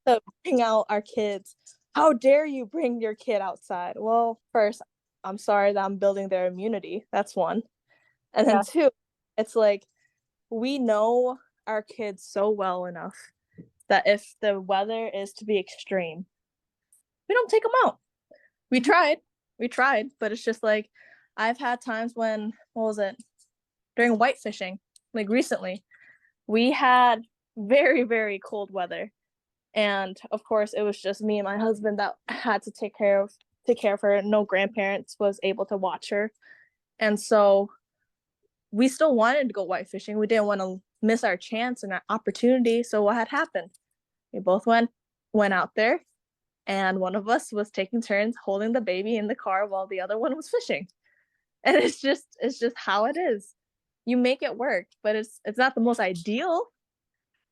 to bring out our kids. How dare you bring your kid outside? Well, first, I'm sorry that I'm building their immunity. That's one. And then two, it's like we know our kids so well enough that if the weather is to be extreme, we don't take them out. We tried, but it's just like I've had times when, what was it, during white fishing, like recently, we had very, very cold weather. And of course, it was just me and my husband that had to take care of her. No grandparents was able to watch her. And so we still wanted to go white fishing. We didn't want to miss our chance and our opportunity. So what had happened? We both went out there, and one of us was taking turns holding the baby in the car while the other one was fishing. And it's just how it is. You make it work, but it's not the most ideal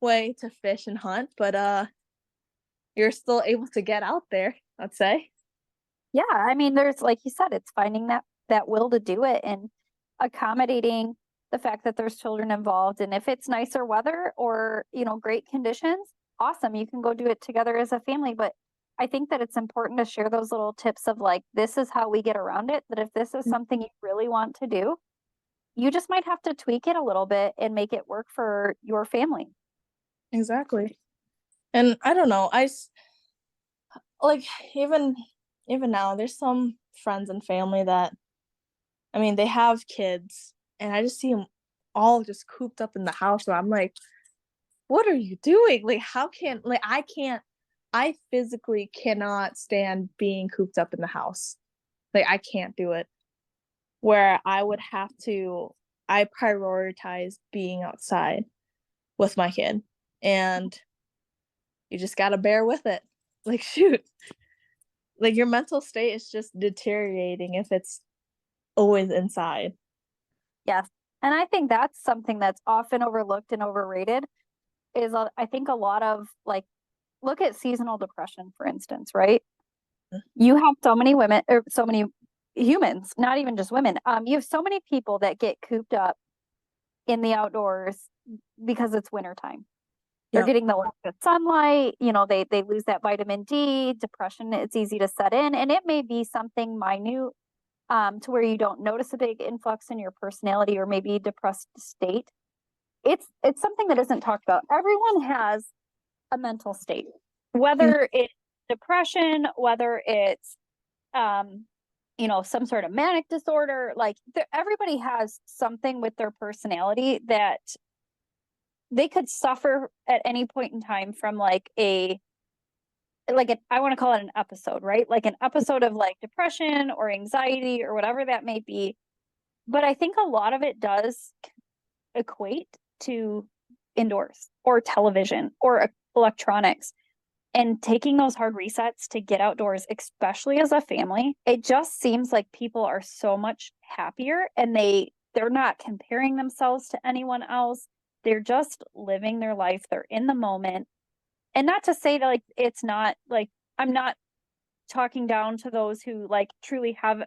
way to fish and hunt, but you're still able to get out there, I'd say. Yeah, I mean, there's, like you said, it's finding that will to do it and accommodating the fact that there's children involved. And if it's nicer weather or, you know, great conditions, awesome, you can go do it together as a family. But I think that it's important to share those little tips of like, this is how we get around it, that if this is something you really want to do, you just might have to tweak it a little bit and make it work for your family. Exactly. And I don't know, I like even now there's some friends and family that, I mean, they have kids and I just see them all just cooped up in the house, so I'm like, what are you doing? Like, I physically cannot stand being cooped up in the house. Like, I can't do it. Where I prioritize being outside with my kid, and you just gotta bear with it. Like, shoot, like your mental state is just deteriorating if it's always inside. Yes. And I think that's something that's often overlooked and overrated is I think a lot of like, look at seasonal depression, for instance, right? You have so many women, or so many humans, not even just women. You have so many people that get cooped up in the outdoors because it's wintertime. They're Yep. getting the lack of sunlight, they lose that vitamin D, depression, it's easy to set in. And it may be something minute, to where you don't notice a big influx in your personality or maybe depressed state. It's something that isn't talked about. Everyone has a mental state, whether it's depression, whether it's some sort of manic disorder. Like everybody has something with their personality that they could suffer at any point in time from I want to call it an episode, right? Like an episode of like depression or anxiety or whatever that may be. But I think a lot of it does equate to indoors or television or electronics, and taking those hard resets to get outdoors, especially as a family. It just seems like people are so much happier, and they're not comparing themselves to anyone else. They're just living their life. They're in the moment. And not to say that like it's not like, I'm not talking down to those who like truly have,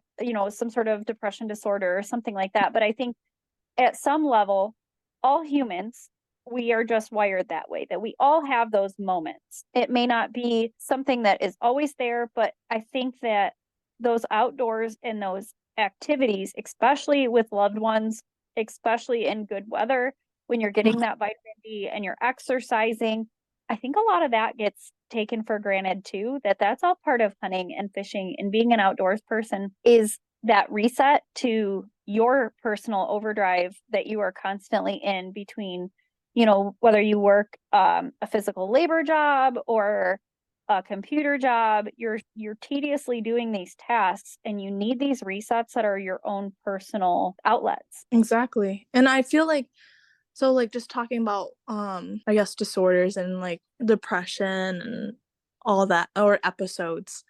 some sort of depression disorder or something like that. But I think at some level, all humans, we are just wired that way, that we all have those moments. It may not be something that is always there, but I think that those outdoors and those activities, especially with loved ones, especially in good weather, when you're getting that vitamin D and you're exercising, I think a lot of that gets taken for granted too, that's all part of hunting and fishing and being an outdoors person, is that reset to your personal overdrive that you are constantly in between, whether you work a physical labor job or a computer job, you're tediously doing these tasks, and you need these resets that are your own personal outlets. Exactly. And I feel like, so like just talking about I guess disorders and like depression and all that, or episodes,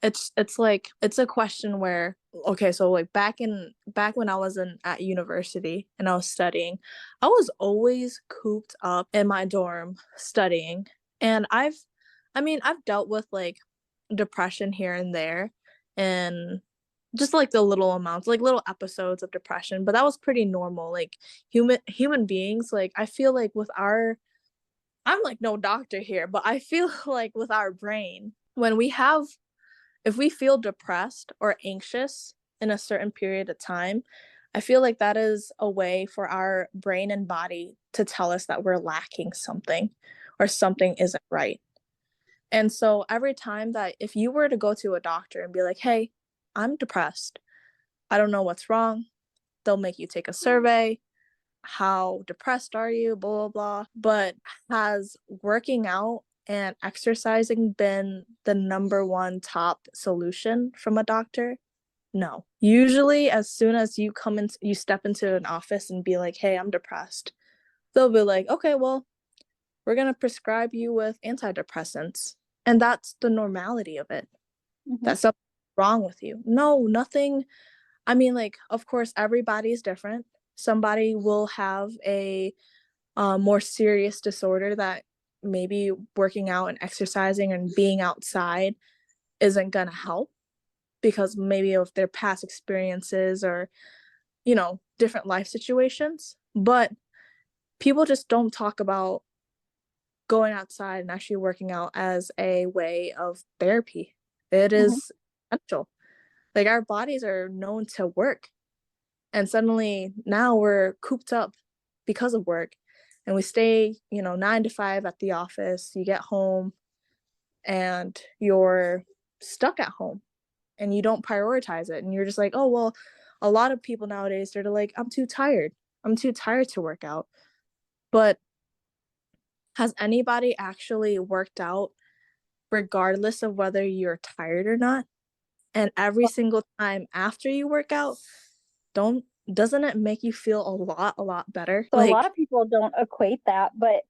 it's like it's a question where, okay, so like back when I was at university and I was studying, I was always cooped up in my dorm studying. And I've dealt with like depression here and there, and just like the little amounts, like little episodes of depression, but that was pretty normal. Like human beings, like I feel like I'm like no doctor here, but I feel like with our brain, if we feel depressed or anxious in a certain period of time, I feel like that is a way for our brain and body to tell us that we're lacking something or something isn't right. And so every time that if you were to go to a doctor and be like, hey, I'm depressed, I don't know what's wrong, they'll make you take a survey. How depressed are you? Blah, blah, blah. But has working out and exercising been the number one top solution from a doctor? No. Usually, as soon as you step into an office and be like, hey, I'm depressed, they'll be like, okay, well, we're going to prescribe you with antidepressants. And that's the normality of it. Mm-hmm. That's something wrong with you. No, nothing. I mean, like, of course, everybody's different. Somebody will have a more serious disorder that maybe working out and exercising and being outside isn't going to help because maybe of their past experiences or, different life situations. But people just don't talk about going outside and actually working out as a way of therapy. It is essential. Like our bodies are known to work. And suddenly now we're cooped up because of work, and we stay, 9 to 5 at the office. You get home and you're stuck at home and you don't prioritize it. And you're just like, oh, well, a lot of people nowadays, they're like, I'm too tired. I'm too tired to work out. But has anybody actually worked out regardless of whether you're tired or not? And every single time after you work out, doesn't it make you feel a lot better? So a lot of people don't equate that, but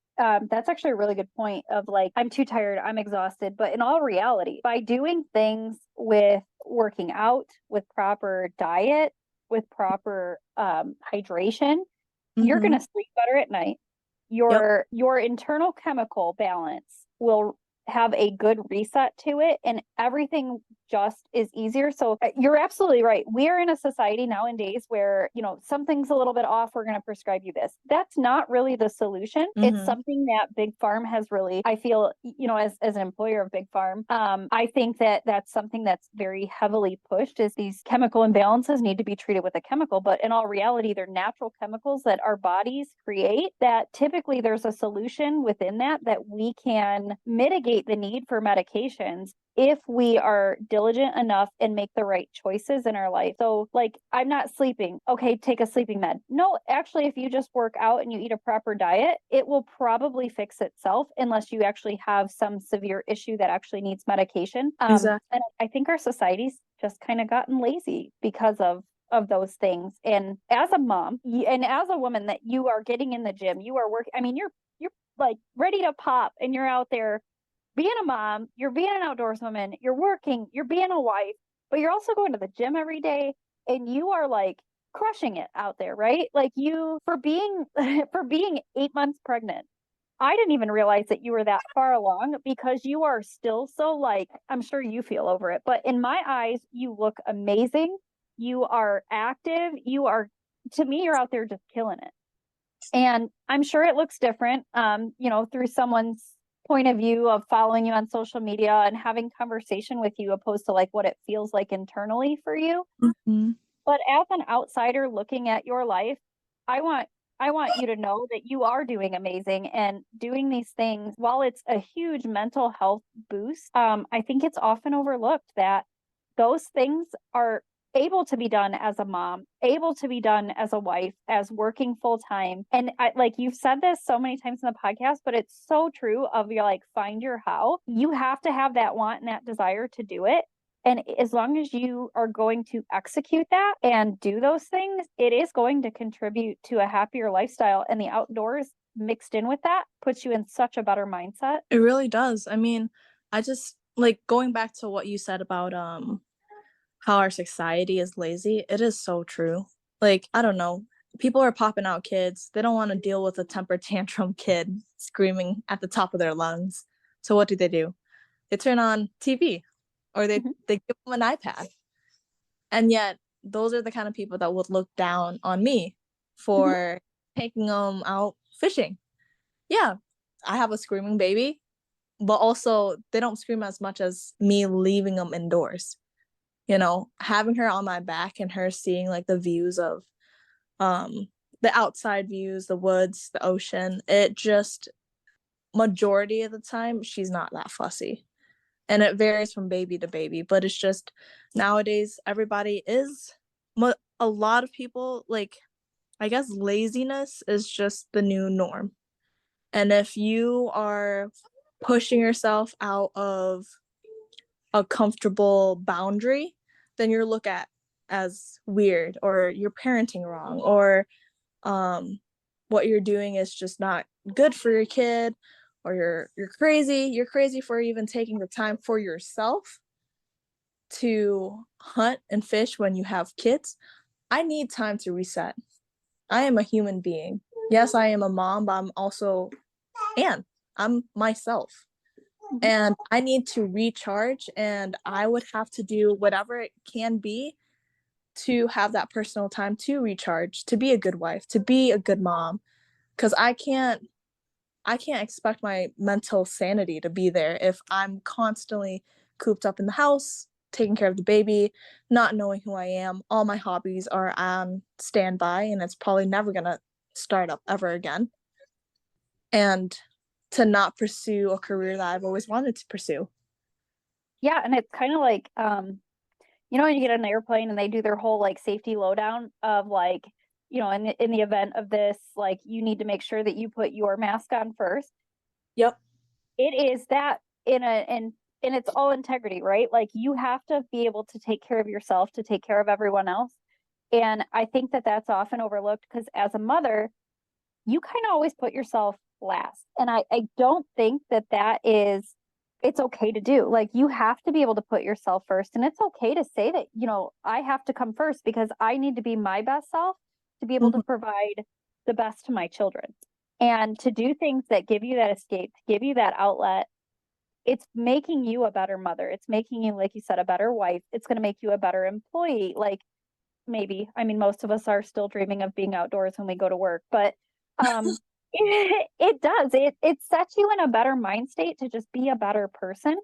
that's actually a really good point of like, I'm too tired, I'm exhausted. But in all reality, by doing things with working out, with proper diet, with proper hydration, you're going to sleep better at night. Your internal chemical balance will have a good reset to it, and everything just is easier. So you're absolutely right. We are in a society nowadays where, something's a little bit off, we're going to prescribe you this. That's not really the solution. It's something that Big Farm has really, I feel, as an employer of Big Farm, I think that that's something that's very heavily pushed, is these chemical imbalances need to be treated with a chemical. But in all reality, they're natural chemicals that our bodies create, that typically there's a solution within that we can mitigate the need for medications if we are diligent enough and make the right choices in our life. So like, I'm not sleeping. Okay, take a sleeping med. No, actually, if you just work out and you eat a proper diet, it will probably fix itself, unless you actually have some severe issue that actually needs medication. Exactly. And I think our society's just kind of gotten lazy because of those things. And as a mom and as a woman that you are getting in the gym, you are working, I mean, you're like ready to pop, and you're out there being a mom, you're being an outdoors woman, you're working, you're being a wife, but you're also going to the gym every day, and you are like crushing it out there, right? Like, you, for being 8 months pregnant, I didn't even realize that you were that far along, because you are still so, like, I'm sure you feel over it, but in my eyes, you look amazing. You are active. To me, you're out there just killing it. And I'm sure it looks different, through someone's point of view of following you on social media and having conversation with you, opposed to like what it feels like internally for you. But as an outsider looking at your life, I want you to know that you are doing amazing and doing these things. While it's a huge mental health boost, I think it's often overlooked that those things are able to be done as a mom, able to be done as a wife, as working full time. And like you've said this so many times in the podcast, but it's so true of your, like, find your how. You have to have that want and that desire to do it. And as long as you are going to execute that and do those things, it is going to contribute to a happier lifestyle. And the outdoors mixed in with that puts you in such a better mindset. It really does. I mean, I just, like, going back to what you said about how our society is lazy, it is so true. Like, I don't know, people are popping out kids. They don't want to deal with a temper tantrum kid screaming at the top of their lungs. So what do? They turn on TV, or they give them an iPad. And yet those are the kind of people that would look down on me for taking them out fishing. Yeah, I have a screaming baby, but also they don't scream as much as me leaving them indoors. Having her on my back and her seeing like the views of the outside views, the woods, the ocean, it just, majority of the time, she's not that fussy. And it varies from baby to baby, but it's just, nowadays everybody is, a lot of people, like, I guess laziness is just the new norm. And if you are pushing yourself out of a comfortable boundary, then you're looked at as weird, or you're parenting wrong, or what you're doing is just not good for your kid, or you're crazy for even taking the time for yourself to hunt and fish when you have kids. I need time to reset. I am a human being. Yes, I am a mom, but I'm also Ann. I'm myself. And I need to recharge, and I would have to do whatever it can be to have that personal time to recharge, to be a good wife, to be a good mom. Because I can't expect my mental sanity to be there if I'm constantly cooped up in the house, taking care of the baby, not knowing who I am. All my hobbies are on standby, and it's probably never going to start up ever again. And to not pursue a career that I've always wanted to pursue. Yeah, and it's kind of like, when you get on an airplane and they do their whole like safety lowdown of like, in the event of this, like, you need to make sure that you put your mask on first. Yep. It is that in its all integrity, right? Like, you have to be able to take care of yourself to take care of everyone else. And I think that that's often overlooked, because as a mother, you kind of always put yourself last. And I don't think that is, it's okay to do. Like, you have to be able to put yourself first. And it's okay to say that, I have to come first, because I need to be my best self to be able to provide the best to my children, and to do things that give you that escape, give you that outlet. it's making you a better mother. It's making you, like you said, a better wife. It's going to make you a better employee. Like maybe, I mean, most of us are still dreaming of being outdoors when we go to work, but it does. It sets you in a better mind state to just be a better person.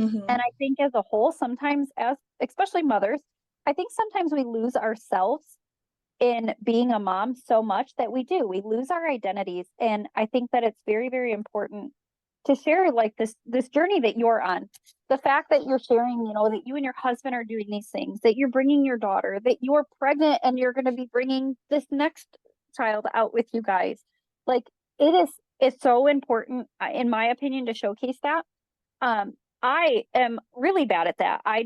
Mm-hmm. And I think as a whole, sometimes as especially mothers, I think sometimes we lose ourselves in being a mom so much that we lose our identities. And I think that it's very, very important to share like this journey that you're on. The fact that you're sharing, you know, that you and your husband are doing these things, that you're bringing your daughter, that you're pregnant and you're going to be bringing this next child out with you guys. Like it's so important, in my opinion, to showcase that. I am really bad at that. I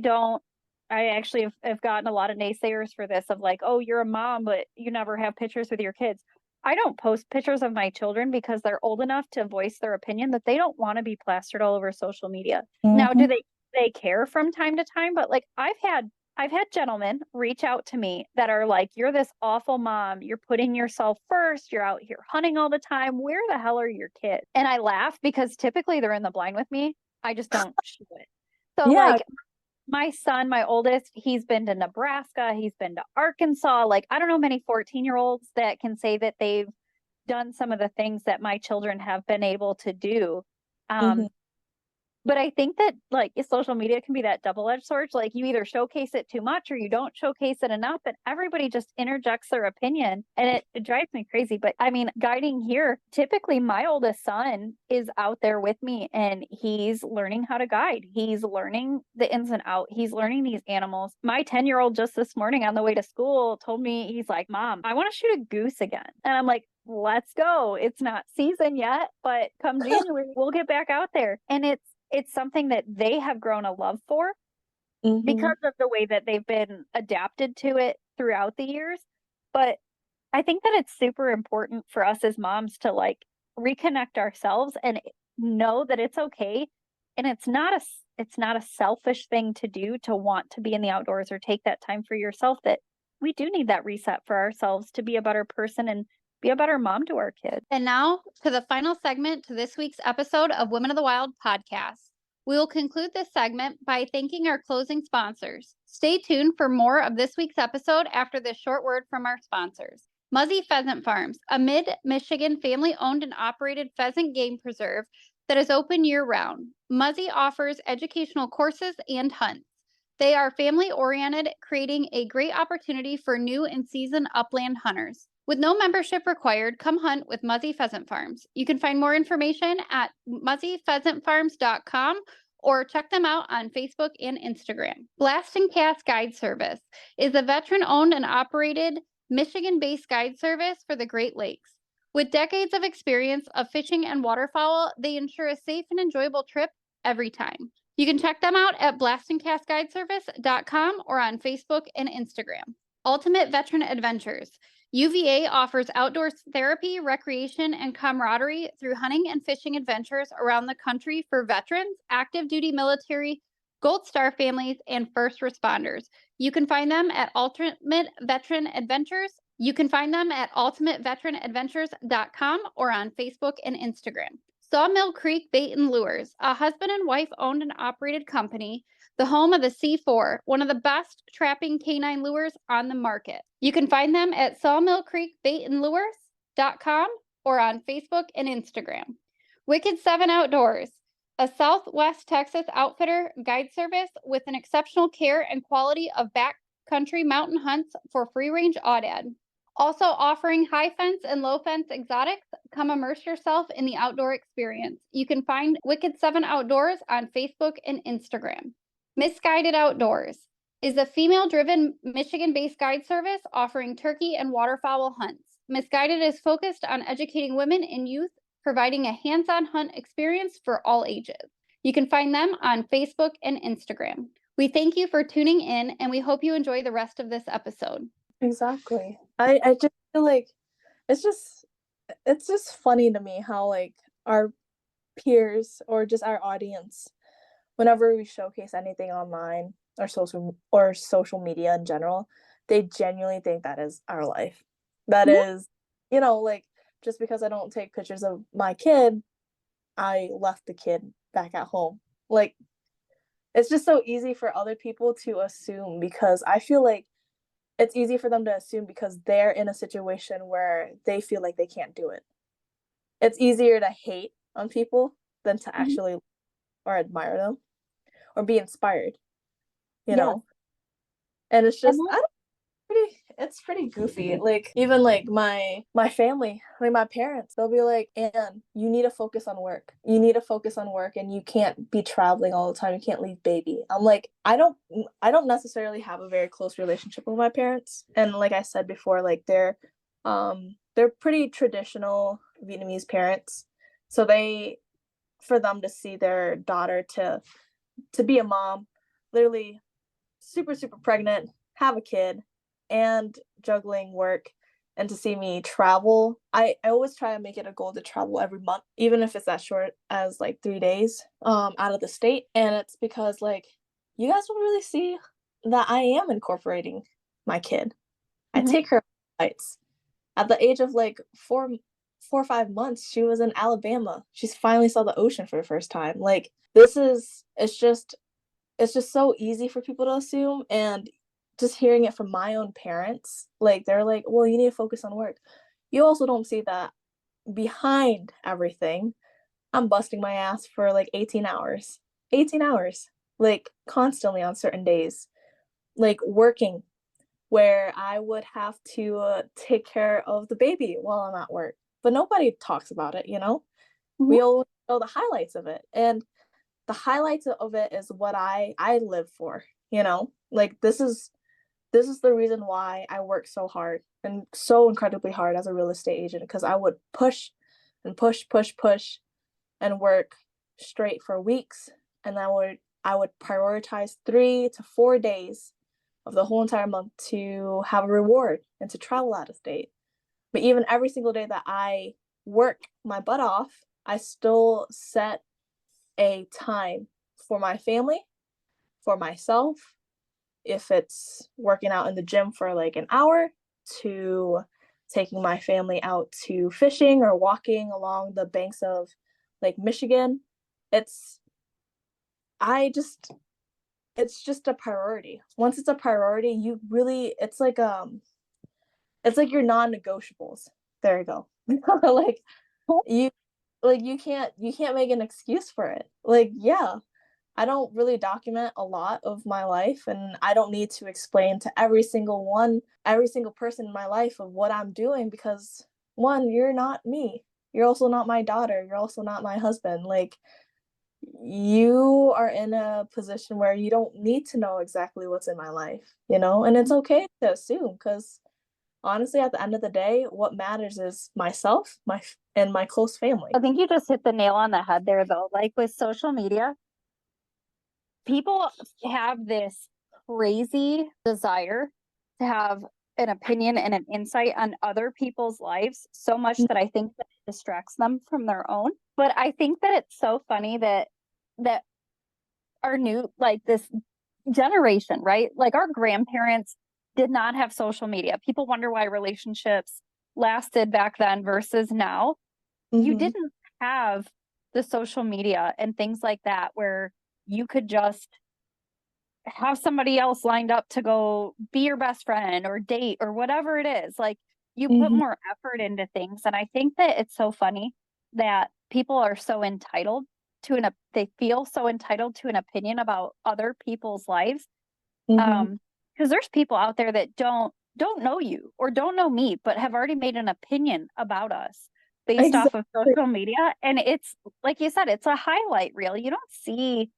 actually have gotten a lot of naysayers for this of like, oh, you're a mom, but you never have pictures with your kids. I don't post pictures of my children because they're old enough to voice their opinion that they don't want to be plastered all over social media. Now, do they care from time to time? But like I've had gentlemen reach out to me that are like, you're this awful mom. You're putting yourself first. You're out here hunting all the time. Where the hell are your kids? And I laugh because typically they're in the blind with me. I just don't show it. So like my son, my oldest, he's been to Nebraska, he's been to Arkansas. Like, I don't know many 14-year-olds that can say that they've done some of the things that my children have been able to do. But I think that like social media can be that double-edged sword. Like you either showcase it too much or you don't showcase it enough, and everybody just interjects their opinion, and it drives me crazy. But I mean, guiding here, typically my oldest son is out there with me and he's learning how to guide. He's learning the ins and outs. He's learning these animals. My 10-year-old just this morning on the way to school told me, he's like, Mom, I want to shoot a goose again. And I'm like, let's go. It's not season yet, but come January, we'll get back out there. And it's something that they have grown a love for because of the way that they've been adapted to it throughout the years. But I think that it's super important for us as moms to like reconnect ourselves and know that it's okay. And it's not a selfish thing to do to want to be in the outdoors or take that time for yourself, that we do need that reset for ourselves to be a better person and be a better mom to our kids. And now to the final segment to this week's episode of Women of the Wild podcast. We will conclude this segment by thanking our closing sponsors. Stay tuned for more of this week's episode after this short word from our sponsors. Muzzy Pheasant Farms, a mid-Michigan family-owned and operated pheasant game preserve that is open year-round. Muzzy offers educational courses and hunts. They are family-oriented, creating a great opportunity for new and seasoned upland hunters. With no membership required, come hunt with Muzzy Pheasant Farms. You can find more information at muzzypheasantfarms.com or check them out on Facebook and Instagram. Blast and Cast Guide Service is a veteran-owned and operated Michigan-based guide service for the Great Lakes. With decades of experience of fishing and waterfowl, they ensure a safe and enjoyable trip every time. You can check them out at blastandcastguideservice.com or on Facebook and Instagram. Ultimate Veteran Adventures. UVA offers outdoor therapy, recreation, and camaraderie through hunting and fishing adventures around the country for veterans, active duty military, Gold Star families, and first responders. You can find them at Ultimate Veteran Adventures. You can find them at ultimateveteranadventures.com or on Facebook and Instagram. Sawmill Creek Bait and Lures, a husband and wife owned and operated company, the home of the C4, one of the best trapping canine lures on the market. You can find them at sawmillcreekbaitandlures.com or on Facebook and Instagram. Wicked 7 Outdoors, a Southwest Texas outfitter guide service with an exceptional care and quality of backcountry mountain hunts for free-range aoudad. Also offering high fence and low fence exotics, come immerse yourself in the outdoor experience. You can find Wicked 7 Outdoors on Facebook and Instagram. Misguided Outdoors is a female-driven Michigan-based guide service offering turkey and waterfowl hunts. Misguided is focused on educating women and youth, providing a hands-on hunt experience for all ages. You can find them on Facebook and Instagram. We thank you for tuning in, and we hope you enjoy the rest of this episode. Exactly. I just feel like it's just funny to me how like our peers or just our audience, whenever we showcase anything online or social media in general, they genuinely think that is our life. That is, like just because I don't take pictures of my kid, I left the kid back at home. Like, it's just so easy for other people to assume, because I feel like it's easy for them to assume because they're in a situation where they feel like they can't do it. It's easier to hate on people than to actually or admire them or be inspired, you know? And it's just, it's pretty goofy. Like, even like my family, like my parents, they'll be like, Ann, you need to focus on work. You need to focus on work, and you can't be traveling all the time. You can't leave baby. I'm like, I don't necessarily have a very close relationship with my parents. And like I said before, like they're pretty traditional Vietnamese parents. So for them to see their daughter to be a mom, literally super, super pregnant, have a kid, and juggling work, and to see me travel, I always try to make it a goal to travel every month, even if it's as short as like 3 days out of the state. And it's because, like, you guys don't really see that I am incorporating my kid. I take her flights. At the age of like 4 or 5 months, she was in Alabama. She's finally saw the ocean for the first time. Like, it's just so easy for people to assume. And just hearing it from my own parents, like, they're like, well, you need to focus on work. You also don't see that behind everything, I'm busting my ass for like 18 hours, like constantly on certain days, like working where I would have to take care of the baby while I'm at work. But nobody talks about it, you know? We only know the highlights of it. And the highlights of it is what I live for, you know? Like, this is the reason why I work so hard and so incredibly hard as a real estate agent, because I would push and push and work straight for weeks, and I would prioritize 3 to 4 days of the whole entire month to have a reward and to travel out of state. But even every single day that I work my butt off, I still set a time for my family, for myself. If it's working out in the gym for like an hour, to taking my family out to fishing or walking along the banks of Lake Michigan, it's just a priority. Once it's a priority, you really, it's like your non-negotiables. There you go. Like, you can't make an excuse for it. Like, yeah, I don't really document a lot of my life, and I don't need to explain to every single person in my life of what I'm doing, because one, you're not me. You're also not my daughter. You're also not my husband. Like, you are in a position where you don't need to know exactly what's in my life, you know? And it's okay to assume, because honestly, at the end of the day, what matters is myself, and my close family. I think you just hit the nail on the head there, though. Like, with social media, people have this crazy desire to have an opinion and an insight on other people's lives so much that I think that it distracts them from their own. But I think that it's so funny that our new, like, this generation, right? Like, our grandparents did not have social media. People wonder why relationships lasted back then versus now. You didn't have the social media and things like that where you could just have somebody else lined up to go be your best friend or date or whatever it is. Like, you put more effort into things. And I think that it's so funny that people are so entitled to they feel so entitled to an opinion about other people's lives. Because there's people out there that don't know you or don't know me, but have already made an opinion about us based off of social media. And it's, like you said, it's a highlight reel. You don't see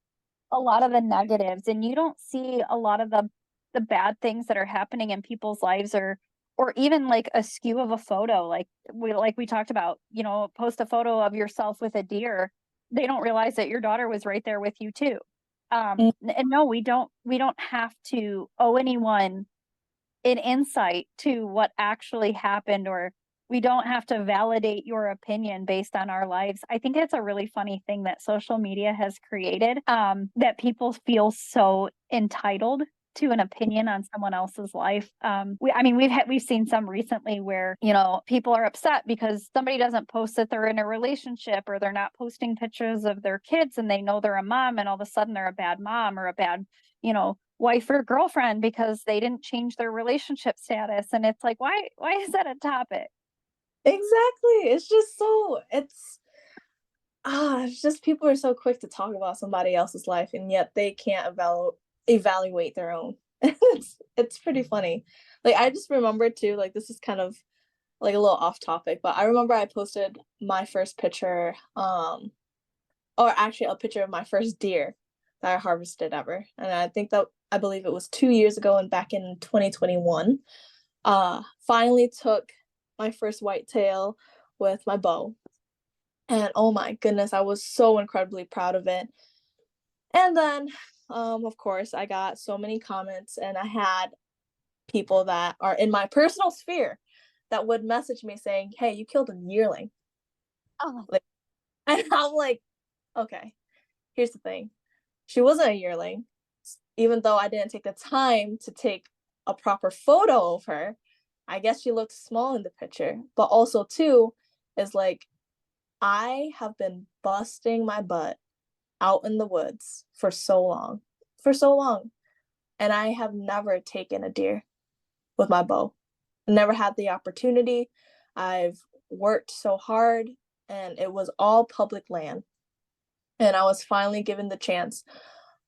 a lot of the negatives, and you don't see a lot of the bad things that are happening in people's lives, or even like a skew of a photo. Like we talked about, you know, post a photo of yourself with a deer. They don't realize that your daughter was right there with you too. And no, we don't have to owe anyone an insight to what actually happened, or we don't have to validate your opinion based on our lives. I think it's a really funny thing that social media has created, that people feel so entitled to an opinion on someone else's life. We've seen some recently where, people are upset because somebody doesn't post that they're in a relationship, or they're not posting pictures of their kids, and they know they're a mom, and all of a sudden they're a bad mom or a bad, wife or girlfriend because they didn't change their relationship status. And it's like, why is that a topic? Exactly. It's just it's just people are so quick to talk about somebody else's life, and yet they can't evaluate their own. It's pretty funny. Like, I just remember too, like, this is kind of like a little off topic, but I remember I posted my first picture, or actually a picture of my first deer that I harvested ever. And I believe it was 2 years ago, and back in 2021, finally took my first whitetail with my bow. And oh my goodness, I was so incredibly proud of it. And then, of course, I got so many comments, and I had people that are in my personal sphere that would message me saying, "Hey, you killed a yearling." Oh, And I'm like, okay, here's the thing. She wasn't a yearling. Even though I didn't take the time to take a proper photo of her, I guess she looked small in the picture. But also, too, is like, I have been busting my butt out in the woods for so long. And I have never taken a deer with my bow. Never had the opportunity. I've worked so hard, and it was all public land. And I was finally given the chance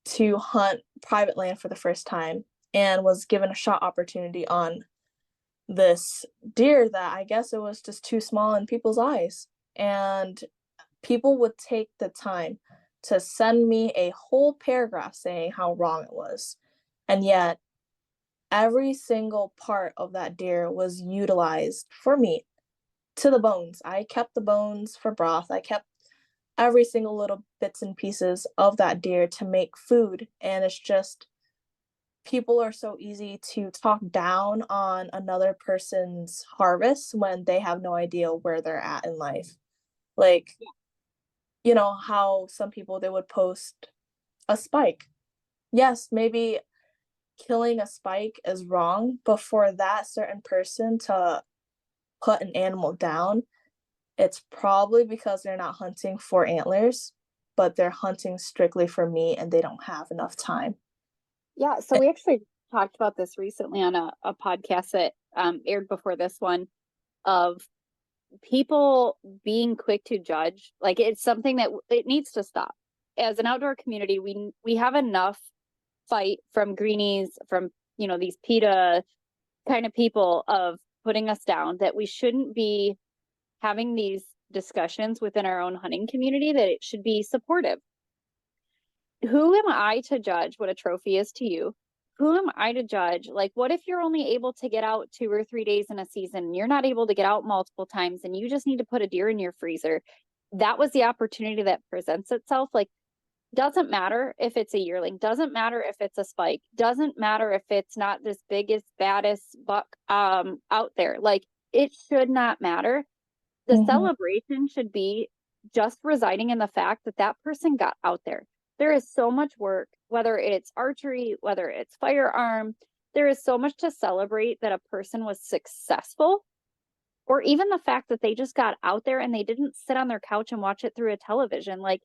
to hunt private land for the first time, and was given a shot opportunity on this deer that I guess it was just too small in people's eyes. And people would take the time to send me a whole paragraph saying how wrong it was. And yet, every single part of that deer was utilized for meat to the bones. I kept the bones for broth. I kept every single little bits and pieces of that deer to make food. And it's just, people are so easy to talk down on another person's harvest when they have no idea where they're at in life. Like, how some people, they would post a spike. Yes, maybe killing a spike is wrong, but for that certain person to put an animal down, it's probably because they're not hunting for antlers, but they're hunting strictly for meat, and they don't have enough time. yeah. So we actually talked about this recently on a podcast that aired before this one, of people being quick to judge. Like, it's something that it needs to stop. As an outdoor community, we have enough fight from greenies, from these PETA kind of people, of putting us down, that we shouldn't be having these discussions within our own hunting community, that it should be supportive. Who am I to judge what a trophy is to you? Who am I to judge? Like, what if you're only able to get out 2 or 3 days in a season, and you're not able to get out multiple times, and you just need to put a deer in your freezer? That was the opportunity that presents itself. Like, doesn't matter if it's a yearling, doesn't matter if it's a spike, doesn't matter if it's not this biggest, baddest buck out there. Like, it should not matter. The celebration should be just residing in the fact that that person got out there. There is so much work, whether it's archery, whether it's firearm, there is so much to celebrate that a person was successful, or even the fact that they just got out there and they didn't sit on their couch and watch it through a television. Like,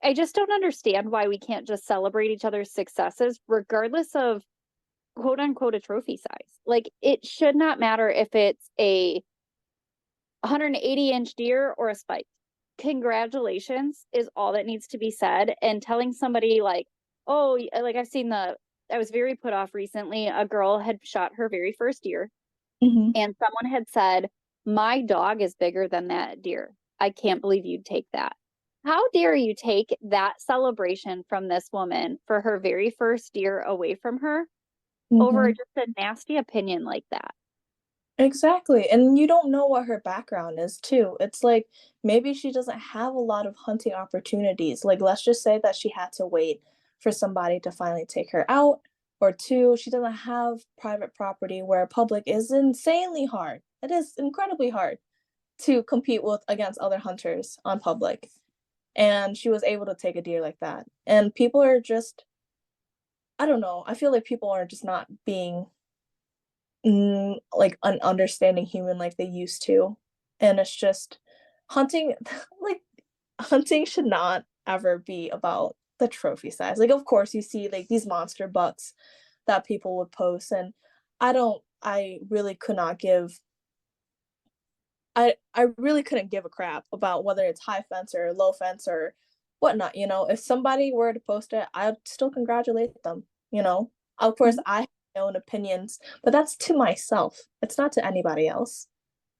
I just don't understand why we can't just celebrate each other's successes, regardless of quote unquote a trophy size. Like, it should not matter if it's a 180-inch deer or a spike. Congratulations is all that needs to be said. And telling somebody like, oh, like, I was very put off recently. A girl had shot her very first deer, and someone had said, "My dog is bigger than that deer. I can't believe you'd take that." How dare you take that celebration from this woman for her very first deer away from her over just a nasty opinion like that? Exactly. And you don't know what her background is, too. It's like, maybe she doesn't have a lot of hunting opportunities. Like, let's just say that she had to wait for somebody to finally take her out. Or two, she doesn't have private property where public is insanely hard. It is incredibly hard to compete against other hunters on public. And she was able to take a deer like that. And people are just, I don't know. I feel like people are just not being like an understanding human like they used to. And it's just hunting, like hunting should not ever be about the trophy size. Like, of course, you see like these monster bucks that people would post, and I really could not give. I really couldn't give a crap about whether it's high fence or low fence or whatnot. If somebody were to post it, I'd still congratulate them. Of course, Mhm. I have my own opinions, but that's to myself. It's not to anybody else.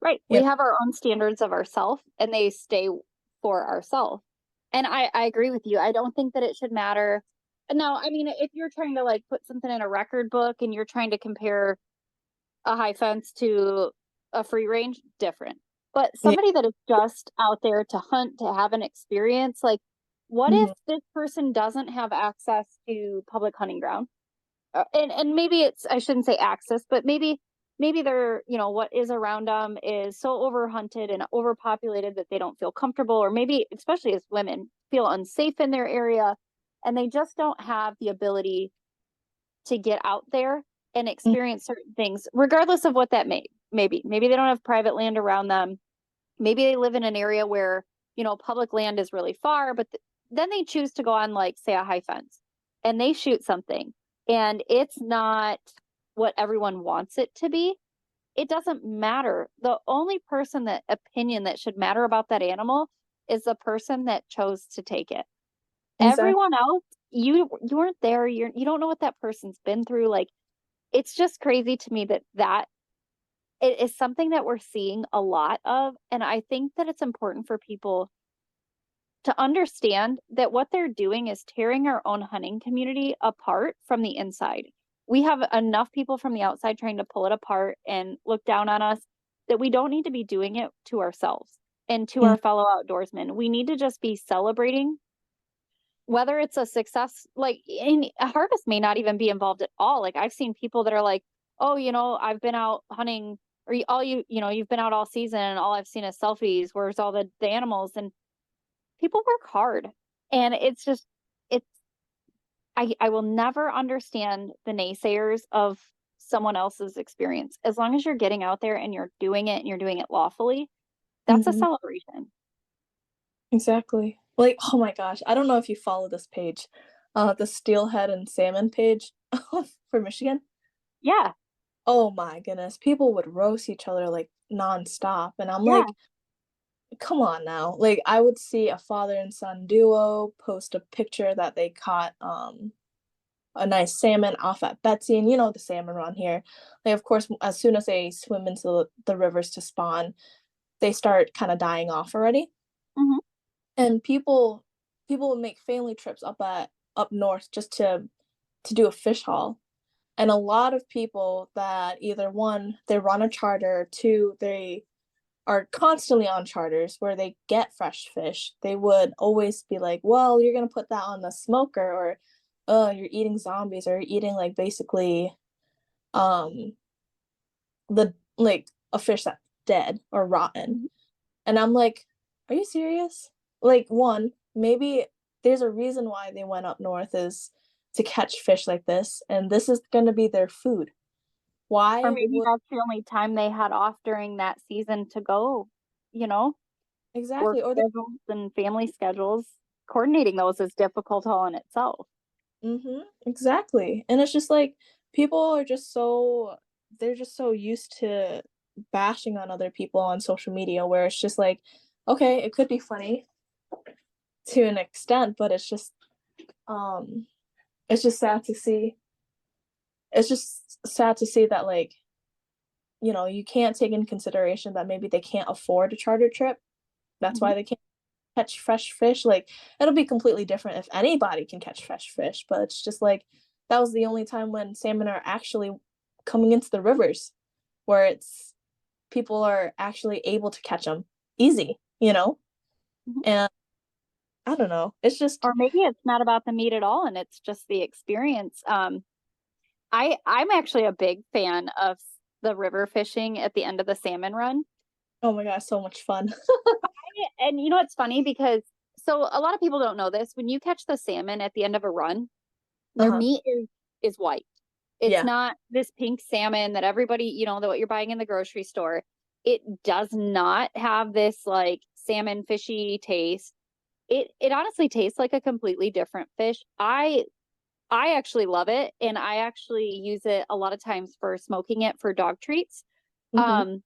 Right. Yeah. We have our own standards of ourselves and they stay for ourselves. And I agree with you. I don't think that it should matter. No, I mean, if you're trying to like put something in a record book and you're trying to compare a high fence to a free range, different. But Yeah. somebody that is just out there to hunt, to have an experience, like what if Mhm. this person doesn't have access to public hunting ground? And maybe it's, I shouldn't say access, but maybe they're, what is around them is so overhunted and overpopulated that they don't feel comfortable, or maybe especially as women feel unsafe in their area, and they just don't have the ability to get out there and Mm. experience certain things, regardless of what that maybe they don't have private land around them. Maybe they live in an area where, public land is really far, but then they choose to go on, like, say, a high fence and they shoot something and it's not what everyone wants it to be. It doesn't matter. The only opinion that should matter about that animal is the person that chose to take it. Exactly. Everyone else, you weren't there. You don't know what that person's been through. Like, it's just crazy to me that it is something that we're seeing a lot of. And I think that it's important for people to understand that what they're doing is tearing our own hunting community apart from the inside. We have enough people from the outside trying to pull it apart and look down on us that we don't need to be doing it to ourselves and to Mm. our fellow outdoorsmen. We need to just be celebrating whether it's a success, like in a harvest may not even be involved at all. Like I've seen people that are like, oh, I've been out hunting, or you've been out all season and all I've seen is selfies. Where's all the animals? And people work hard. And it's just, it's, I will never understand the naysayers of someone else's experience. As long as you're getting out there and you're doing it and you're doing it lawfully, that's a Mhm. celebration. Exactly. Like, oh my gosh, I don't know if you follow this page, the steelhead and salmon page for Michigan. Yeah. Oh my goodness, people would roast each other like nonstop, and I'm Yeah. like, come on now. Like, I would see a father and son duo post a picture that they caught a nice salmon off at Betsy, and the salmon around here. Like, of course, as soon as they swim into the rivers to spawn, they start kind of dying off already. Hmm. And people would make family trips up north just to do a fish haul. And a lot of people that either one, they run a charter, two, they are constantly on charters where they get fresh fish, they would always be like, well, you're gonna put that on the smoker, or oh, you're eating zombies, or you're eating like basically um the like a fish that's dead or rotten. And I'm like, are you serious? Like, one, maybe there's a reason why they went up north is to catch fish like this, and this is going to be their food. Or Why maybe would that's the only time they had off during that season to go, you know, work exactly? Or they, schedules and family schedules. Coordinating those is difficult all in itself. exactly. And it's just like people are just so they're just so used to bashing on other people on social media, where it's just like, okay, it could be funny to an extent, but um it's just sad to see. It's just sad to see that, like, you can't take in consideration that maybe they can't afford a charter trip. That's Mhm. why they can't catch fresh fish. Like, it'll be completely different if anybody can catch fresh fish, but it's just like that was the only time when salmon are actually coming into the rivers, where it's people are actually able to catch them easy. Mhm. And I don't know. It's just Or maybe it's not about the meat at all and it's just the experience. I'm actually a big fan of the river fishing at the end of the salmon run. oh my gosh, so much fun. And it's funny because so a lot of people don't know this. When you catch the salmon at the end of a run, their Uh-huh. meat is is white. It's Yeah. not this pink salmon that everybody, that what you're buying in the grocery store. It does not have this like salmon fishy taste. It honestly tastes like a completely different fish. I actually love it, and I actually use it a lot of times for smoking it for dog treats. Mhm.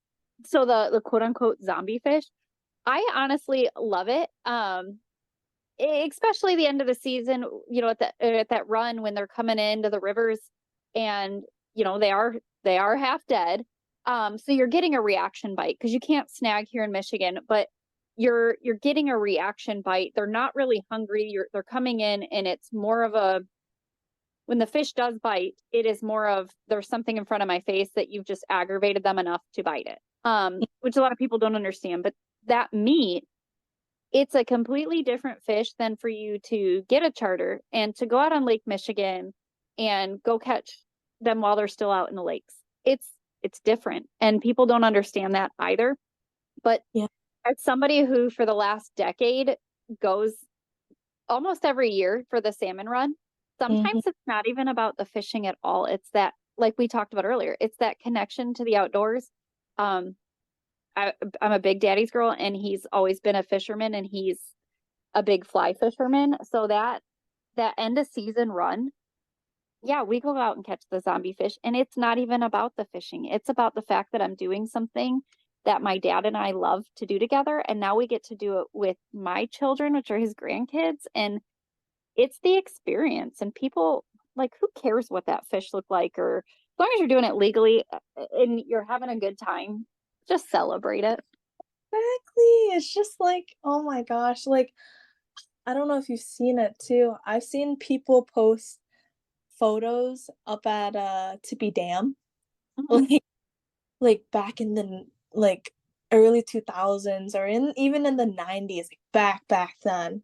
So the quote unquote zombie fish, I honestly love it. Especially the end of the season, at that run when they're coming into the rivers, and they are half dead. So you're getting a reaction bite because you can't snag here in Michigan, but you're getting a reaction bite. They're not really hungry. They're coming in, and it's more of a, when the fish does bite, it is more of, there's something in front of my face that you've just aggravated them enough to bite it. Which a lot of people don't understand, but that meat, it's a completely different fish than for you to get a charter and to go out on Lake Michigan and go catch them while they're still out in the lakes. It's different, and people don't understand that either. But Yeah. as somebody who for the last decade goes almost every year for the salmon run, sometimes Mhm. it's not even about the fishing at all. It's that, like we talked about earlier, it's that connection to the outdoors. I'm a big daddy's girl, and he's always been a fisherman, and he's a big fly fisherman. So that end of season run, yeah, we go out and catch the zombie fish, and it's not even about the fishing. It's about the fact that I'm doing something that my dad and I love to do together, and now we get to do it with my children, which are his grandkids, and it's the experience. And people, like, who cares what that fish looked like, or as long as you're doing it legally and you're having a good time, just celebrate it. Exactly. It's just like, oh my gosh, like I don't know if you've seen it too. I've seen people post photos up at Tippy Dam, Mhm. like back in the like early 2000s, or even in the 90s, like back then.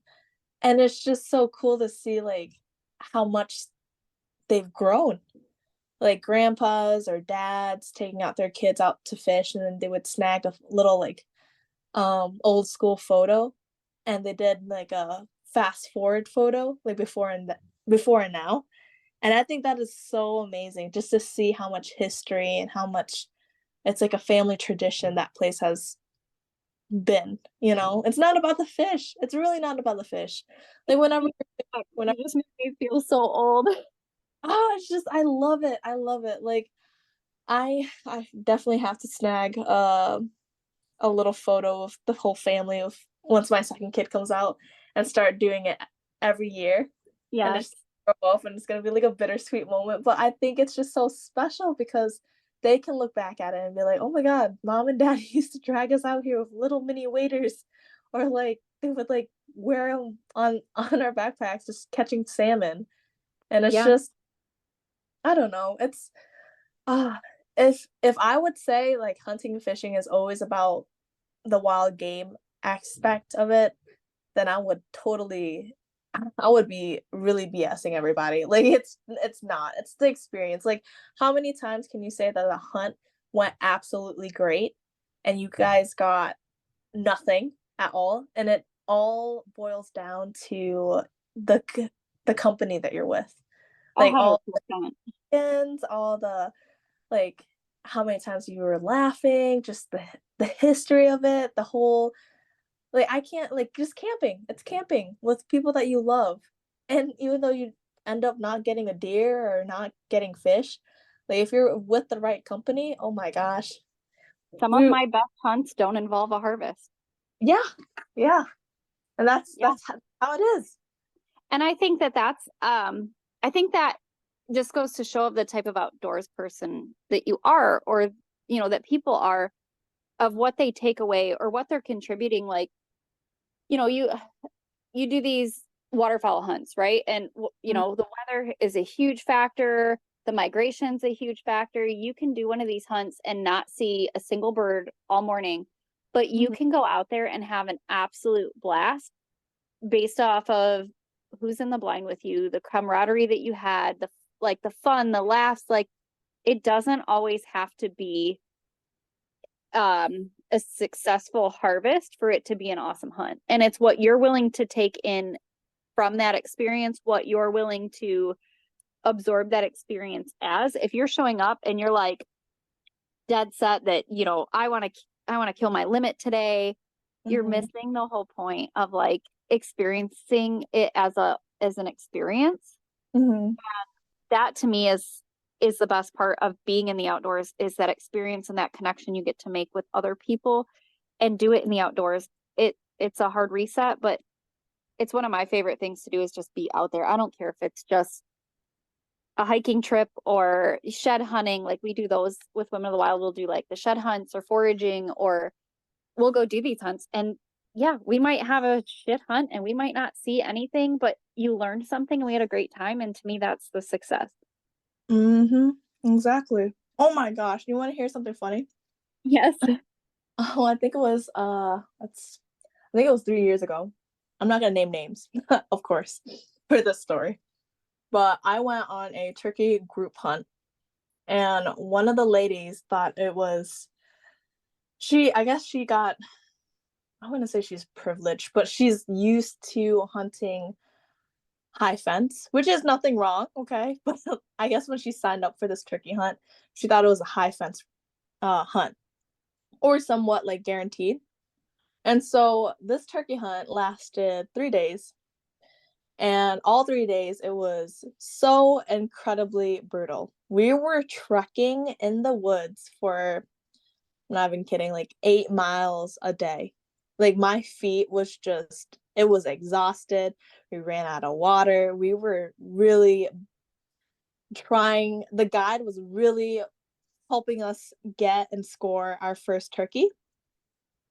And it's just so cool to see like how much they've grown. Like grandpas or dads taking out their kids out to fish, and then they would snag a little like old school photo, and they did like a fast forward photo like before and now. And I think that is so amazing just to see how much history and how much it's like a family tradition that place has been, you know? It's not about the fish. It's really not about the fish. Like whenever You just make me feel so old. oh, it's just I love it. I love it. Like I definitely have to snag a little photo of the whole family of once my second kid comes out, and start doing it every year. And Yes. just grow off, and it's gonna be like a bittersweet moment. But I think it's just so special because they can look back at it and be like, oh my god, mom and dad used to drag us out here with little mini waders, or like they would like wear them on our backpacks just catching salmon. And it's Yeah. just I don't know. It's ah if I would say like hunting and fishing is always about the wild game aspect of it, then I would be really BSing everybody. Like it's not. It's the experience. Like how many times can you say that a hunt went absolutely great and you guys got nothing at all, and it all boils down to the company that you're with. Like all 100%. the ends, all the like how many times you were laughing, just the history of it, the whole like I can't like just camping. It's camping with people that you love. And even though you end up not getting a deer or not getting fish, like if you're with the right company, oh my gosh. Some of We my best hunts don't involve a harvest. yeah. Yeah. And that's Yeah. how it is. And I think that just goes to show of the type of outdoors person that you are, or, that people are, of what they take away or what they're contributing. Like, you do these waterfowl hunts, right? And, the weather is a huge factor. The migration's a huge factor. You can do one of these hunts and not see a single bird all morning, but you Mhm. can go out there and have an absolute blast based off of who's in the blind with you, the camaraderie that you had, the fun, the laughs. Like, it doesn't always have to be a successful harvest for it to be an awesome hunt. And it's what you're willing to take in from that experience, what you're willing to absorb that experience as. If you're showing up and you're like dead set that, you know, I want to kill my limit today, you're missing the whole point of like experiencing it as an experience. That to me is the best part of being in the outdoors, is that experience and that connection you get to make with other people and do it in the outdoors. It's a hard reset, but it's one of my favorite things to do, is just be out there. I don't care if it's just a hiking trip or shed hunting. Like we do those with Women of the Wild. We'll do like the shed hunts or foraging, or we'll go do these hunts. And yeah, we might have a shit hunt and we might not see anything, but you learned something and we had a great time. And to me, that's the success. Exactly. Oh my gosh. You want to hear something funny? Yes. Oh, I think it was 3 years ago. I'm not gonna name names, of course, for this story. But I went on a turkey group hunt, and one of the ladies thought it was I guess she got, I wouldn't say she's privileged, but she's used to hunting high fence, which is nothing wrong, okay? But I guess when she signed up for this turkey hunt, she thought it was a high fence hunt, or somewhat like guaranteed. And so this turkey hunt lasted 3 days. And all 3 days, it was so incredibly brutal. We were trekking in the woods for, I'm not even kidding, like 8 miles a day. Like my feet was just, it was exhausted. We ran out of water. We were really trying, the guide was really helping us get and score our first turkey.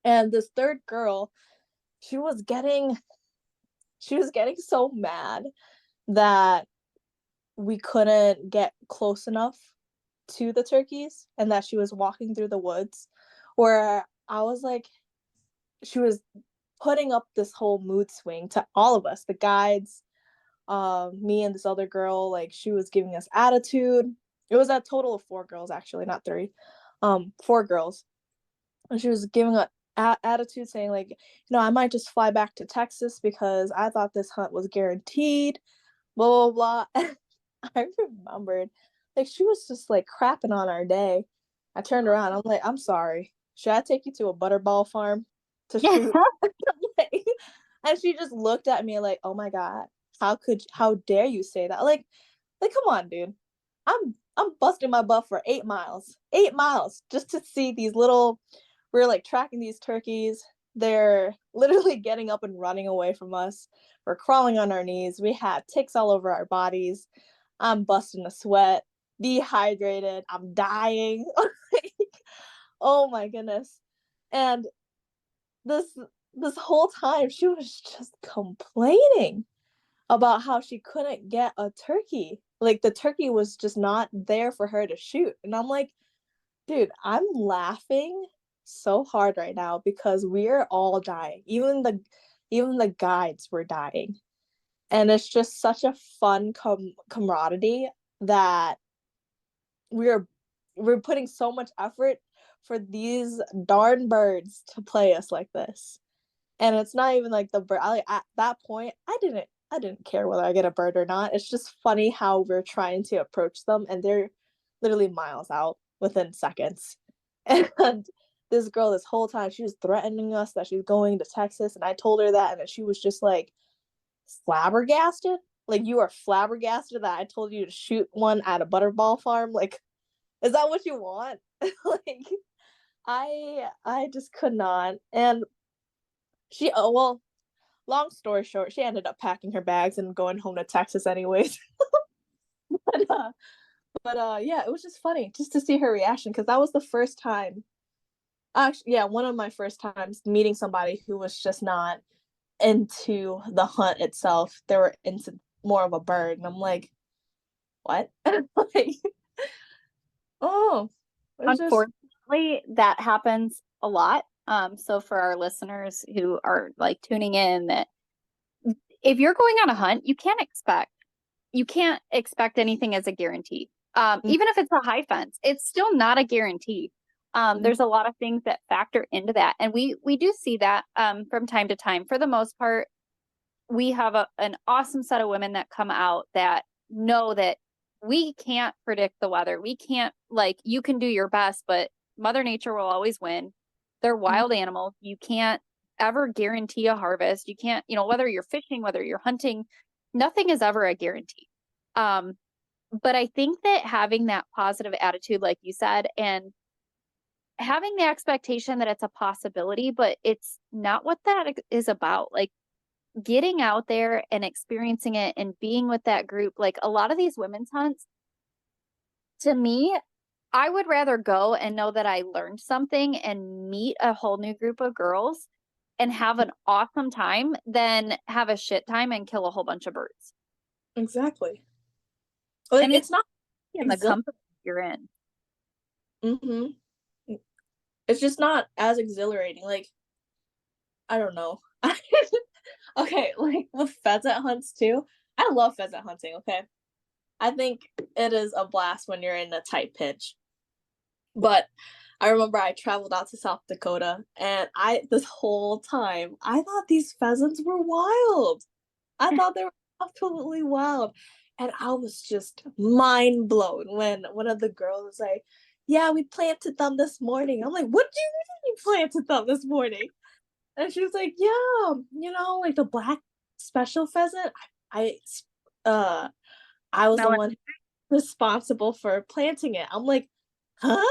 And this third girl, she was getting so mad that we couldn't get close enough to the turkeys and that she was walking through the woods, where I was like, she was putting up this whole mood swing to all of us, the guides, me and this other girl. Like she was giving us attitude. It was a total of 4 girls, actually, not 3. 4 girls. And she was giving a attitude, saying like, you know, I might just fly back to Texas because I thought this hunt was guaranteed, blah blah blah. I remembered, like, she was just like crapping on our day. I turned around, I'm like, I'm sorry, should I take you to a butterball farm to shoot? And she just looked at me like, oh my god, how dare you say that? Like come on, dude. I'm busting my butt for 8 miles just to see these little, we're like tracking these turkeys. They're literally getting up and running away from us. We're crawling on our knees. We had ticks all over our bodies. I'm busting a sweat, dehydrated. I'm dying. Like, oh my goodness. And this whole time she was just complaining about how she couldn't get a turkey. Like the turkey was just not there for her to shoot. And I'm like, dude, I'm laughing so hard right now because we're all dying. Even the guides were dying. And it's just such a fun camaraderie that we're putting so much effort for these darn birds to play us like this. And it's not even like the bird. At that point, I didn't care whether I get a bird or not. It's just funny how we're trying to approach them and they're literally miles out within seconds. And this girl, this whole time, she was threatening us that she's going to Texas, and I told her that, and she was just like flabbergasted. Like, you are flabbergasted that I told you to shoot one at a butterball farm? Like, is that what you want? Like, I just could not. And she, oh well, long story short, she ended up packing her bags and going home to Texas anyways. but yeah, it was just funny just to see her reaction, because that was the first time, actually, yeah, one of my first times meeting somebody who was just not into the hunt itself. They were into more of a bird, and I'm like, what? Like, oh, unfortunately, that happens a lot. So for our listeners who are like tuning in, that if you're going on a hunt, you can't expect anything as a guarantee. Even if it's a high fence, it's still not a guarantee. There's a lot of things that factor into that. And we do see that from time to time. For the most part, we have an awesome set of women that come out that know that we can't predict the weather. We can't, like, you can do your best, but Mother Nature will always win. They're wild animals. You can't ever guarantee a harvest. You can't, whether you're fishing, whether you're hunting, nothing is ever a guarantee. But I think that having that positive attitude, like you said, and having the expectation that it's a possibility, but it's not what that is about. Like, getting out there and experiencing it and being with that group, like a lot of these women's hunts, to me, I would rather go and know that I learned something and meet a whole new group of girls and have an awesome time than have a shit time and kill a whole bunch of birds. Exactly. Like, And it's not in the company you're in. It's just not as exhilarating. Like, I don't know. Okay, like with pheasant hunts too. I love pheasant hunting, okay? I think it is a blast when you're in a tight pinch. But I remember I traveled out to South Dakota, and this whole time I thought these pheasants were wild. I thought they were absolutely wild. And I was just mind blown when one of the girls was like, "Yeah, we planted them this morning." I'm like, "What do you mean you planted them this morning?" And she was like, "Yeah, like the black special pheasant. I was the one responsible for planting it." I'm like, "Huh?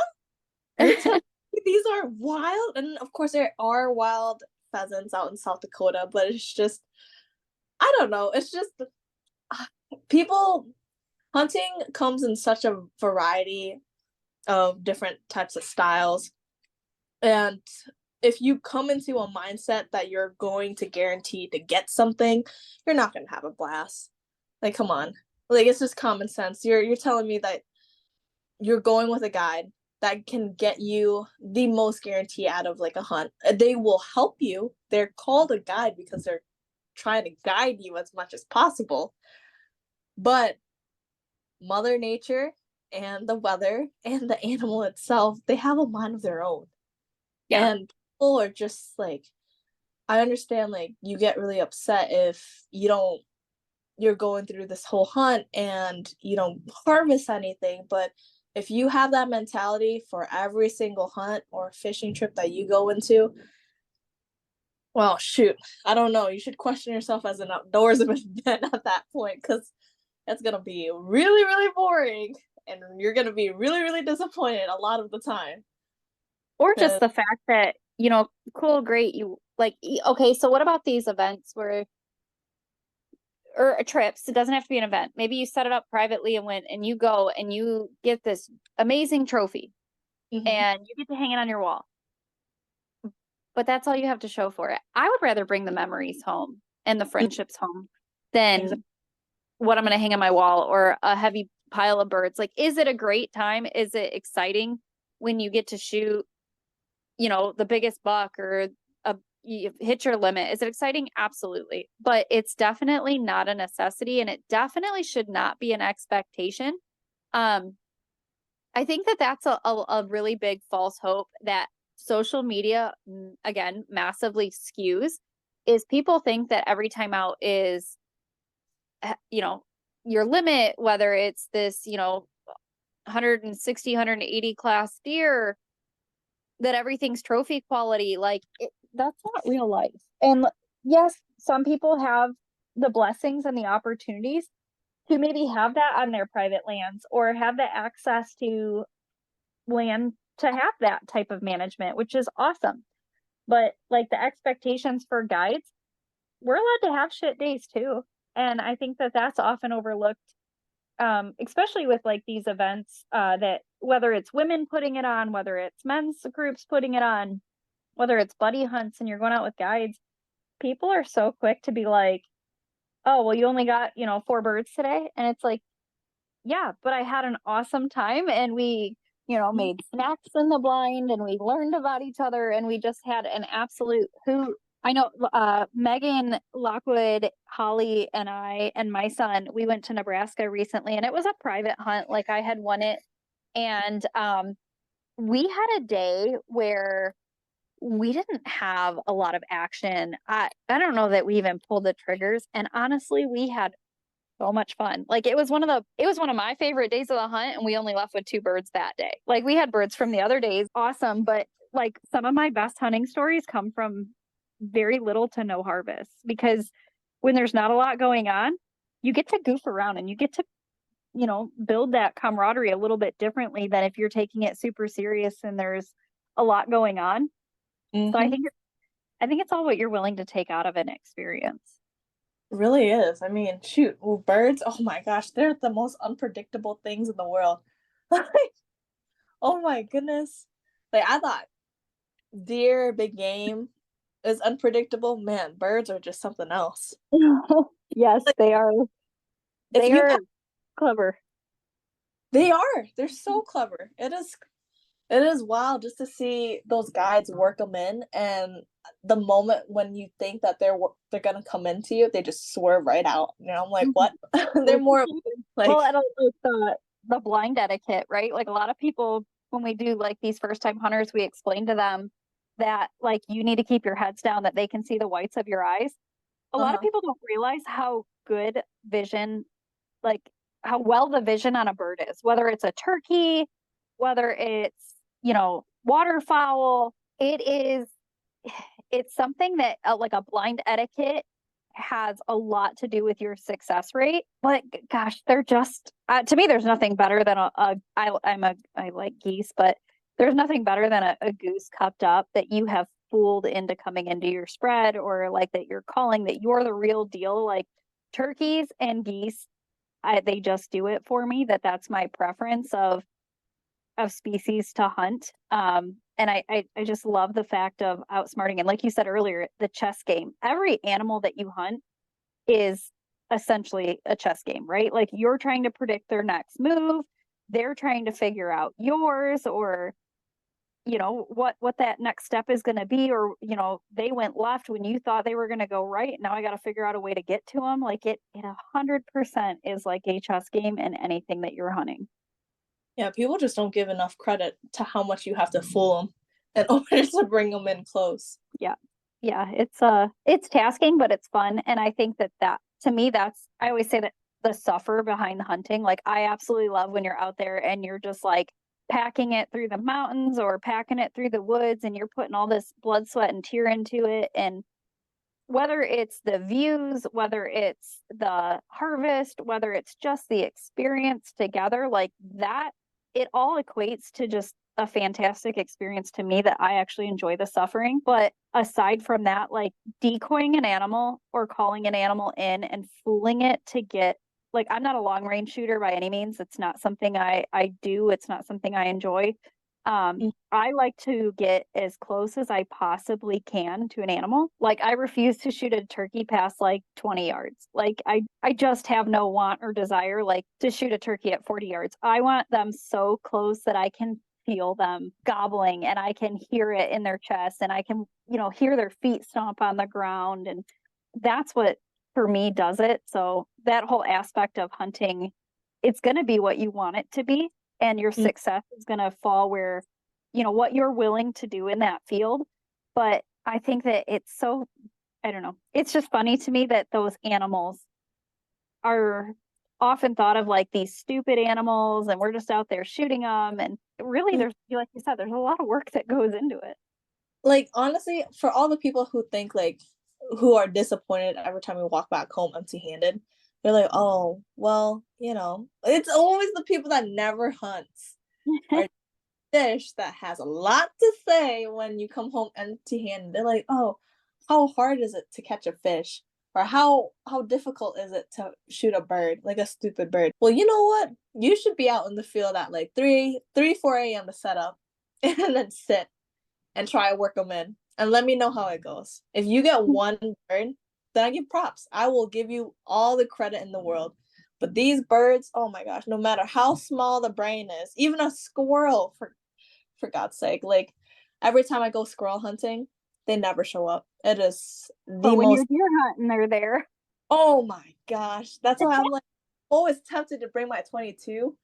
You're telling me these are wild?" And of course, there are wild pheasants out in South Dakota, but it's just, I don't know. It's just people hunting comes in such a variety of different types of styles, and if you come into a mindset that you're going to guarantee to get something, you're not going to have a blast. Like, come on. Like, it's just common sense. You're telling me that you're going with a guide that can get you the most guarantee out of like a hunt. They will help you. They're called a guide because they're trying to guide you as much as possible. But Mother Nature and the weather and the animal itself, they have a mind of their own. Yeah. And people are just like, I understand, like, you get really upset if you're going through this whole hunt and you don't harvest anything. But if you have that mentality for every single hunt or fishing trip that you go into, well, shoot, I don't know. You should question yourself as an outdoorsman at that point, because it's going to be really, really boring and you're going to be really, really disappointed a lot of the time. Or just the fact that, cool, great. You like, okay, so what about these events or trips? It doesn't have to be an event. Maybe you set it up privately and went and you go and you get this amazing trophy and you get to hang it on your wall. But that's all you have to show for it. I would rather bring the memories home and the friendships home than what I'm going to hang on my wall or a heavy pile of birds. Like, is it a great time? Is it exciting when you get to shoot, the biggest buck or you hit your limit? Is it exciting? Absolutely. But it's definitely not a necessity, and it definitely should not be an expectation. I think that that's a really big false hope that social media, again, massively skews, is people think that every time out is, your limit, whether it's this, 160, 180 class deer, that everything's trophy quality. Like, that's not real life. And yes, some people have the blessings and the opportunities to maybe have that on their private lands or have the access to land to have that type of management, which is awesome. But like, the expectations for guides, we're allowed to have shit days too. And I think that that's often overlooked, especially with like these events, that whether it's women putting it on, whether it's men's groups putting it on, whether it's buddy hunts and you're going out with guides, people are so quick to be like, "Oh, well, you only got, 4 birds today." And it's like, yeah, but I had an awesome time and we, made snacks in the blind and we learned about each other and we just had an absolute hoot. I know Megan, Lockwood, Holly, and I and my son, we went to Nebraska recently and it was a private hunt. Like, I had won it. And we had a day where we didn't have a lot of action. I don't know that we even pulled the triggers. And honestly, we had So much fun. Like it was one of my favorite days of the hunt, and we only left with 2 birds that day. Like we had birds from the other days, awesome, but like some of my best hunting stories come from very little to no harvest, because when there's not a lot going on, you get to goof around and you get to, build that camaraderie a little bit differently than if you're taking it super serious and there's a lot going on. So I think it's all what you're willing to take out of an experience. Really is. I mean, shoot, well, birds, oh my gosh, they're the most unpredictable things in the world. Like, oh my goodness. Like, I thought deer, big game is unpredictable. Man, birds are just something else. Yes, they are. They are clever. They are. They're so clever. It is wild just to see those guides work them in, and the moment when you think that they're gonna come into you, they just swerve right out. I'm like, what? They're more like, well, and like the blind etiquette, right? Like a lot of people, when we do like these first time hunters, we explain to them that like you need to keep your heads down, that they can see the whites of your eyes. A lot of people don't realize how good vision, like how well the vision on a bird is, whether it's a turkey, whether it's, waterfowl. It's something that like a blind etiquette has a lot to do with your success rate. But gosh, they're just, to me, there's nothing better than I like geese, but there's nothing better than a goose cupped up that you have fooled into coming into your spread, or like that you're calling that you're the real deal. Like turkeys and geese, they just do it for me. That's my preference of species to hunt. And I just love the fact of outsmarting. And like you said earlier, the chess game. Every animal that you hunt is essentially a chess game, right? Like you're trying to predict their next move. They're trying to figure out yours, or what that next step is going to be, or they went left when you thought they were going to go right. Now I got to figure out a way to get to them. Like it 100% is like a chess game in anything that you're hunting. Yeah, people just don't give enough credit to how much you have to fool them in order to bring them in close. Yeah, it's tasking, but it's fun. And I think that to me, I always say that the suffer behind the hunting. Like I absolutely love when you're out there and you're just like packing it through the mountains or packing it through the woods, and you're putting all this blood, sweat, and tear into it. And whether it's the views, whether it's the harvest, whether it's just the experience together, like that, it all equates to just a fantastic experience to me, that I actually enjoy the suffering. But aside from that, like decoying an animal or calling an animal in and fooling it to get, like, I'm not a long range shooter by any means. It's not something I do. It's not something I enjoy. I like to get as close as I possibly can to an animal. Like I refuse to shoot a turkey past like 20 yards. Like I just have no want or desire like to shoot a turkey at 40 yards. I want them so close that I can feel them gobbling, and I can hear it in their chest, and I can, hear their feet stomp on the ground. And that's what for me does it. So that whole aspect of hunting, it's going to be what you want it to be. And your success is going to fall where, what you're willing to do in that field. But I think that it's so, I don't know, it's just funny to me that those animals are often thought of like these stupid animals, and we're just out there shooting them. And really, there's, like you said, there's a lot of work that goes into it. Like, honestly, for all the people who think like, who are disappointed every time we walk back home empty-handed, they're like, oh, well, it's always the people that never hunts or fish that has a lot to say when you come home empty-handed. They're like, oh, how hard is it to catch a fish? Or how difficult is it to shoot a bird, like a stupid bird? Well, you know what? You should be out in the field at like 4 a.m. to set up and then sit and try to work them in. And let me know how it goes. If you get one bird, then I give props. I will give you all the credit in the world. But these birds, oh my gosh, no matter how small the brain is, even a squirrel, for God's sake, like every time I go squirrel hunting, they never show up. It is the when most. You're deer hunting, they're there. Oh my gosh, that's why I'm like always tempted to bring my 22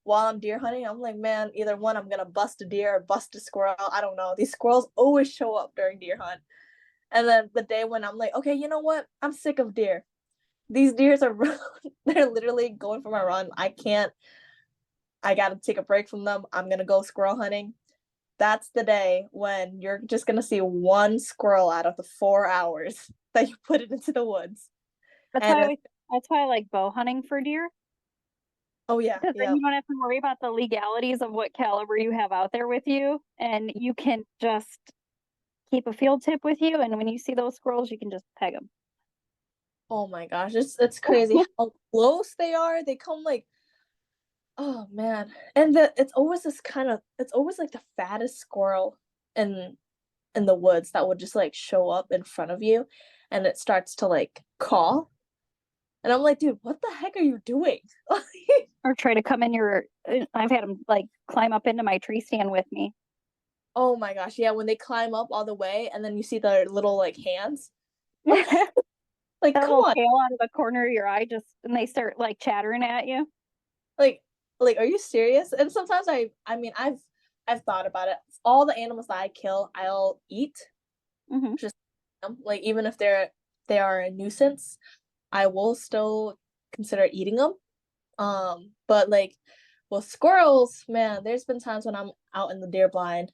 while I'm deer hunting. I'm like, man, either one, I'm gonna bust a deer or bust a squirrel. I don't know. These squirrels always show up during deer hunt. And then the day when I'm like, okay, you know what? I'm sick of deer. these deers are they're literally going for my run. I gotta take a break from them. I'm gonna go squirrel hunting. That's the day when you're just gonna see one squirrel out of the 4 hours that you put it into the woods. That's And why I like bow hunting for deer. oh yeah, Because then yeah. you don't have to worry about the legalities of what caliber you have out there with you, and you can just keep a field tip with you, and when you see those squirrels, you can just peg them. Oh my gosh, it's crazy how close they are. They come like, oh man. And it's always it's always like the fattest squirrel in the woods that would just like show up in front of you and it starts to like call. And I'm like, dude, what the heck are you doing? Or try to come in I've had them like climb up into my tree stand with me. Oh my gosh, yeah, when they climb up all the way and then you see their little like hands. Like, That come little on. tail out of the corner of your eye and they start like chattering at you. Like are you serious? And sometimes I mean I've thought about it. All the animals that I kill, I'll eat. Mm-hmm. Just like even if they are a nuisance, I will still consider eating them. But like with squirrels, man, there's been times when I'm out in the deer blind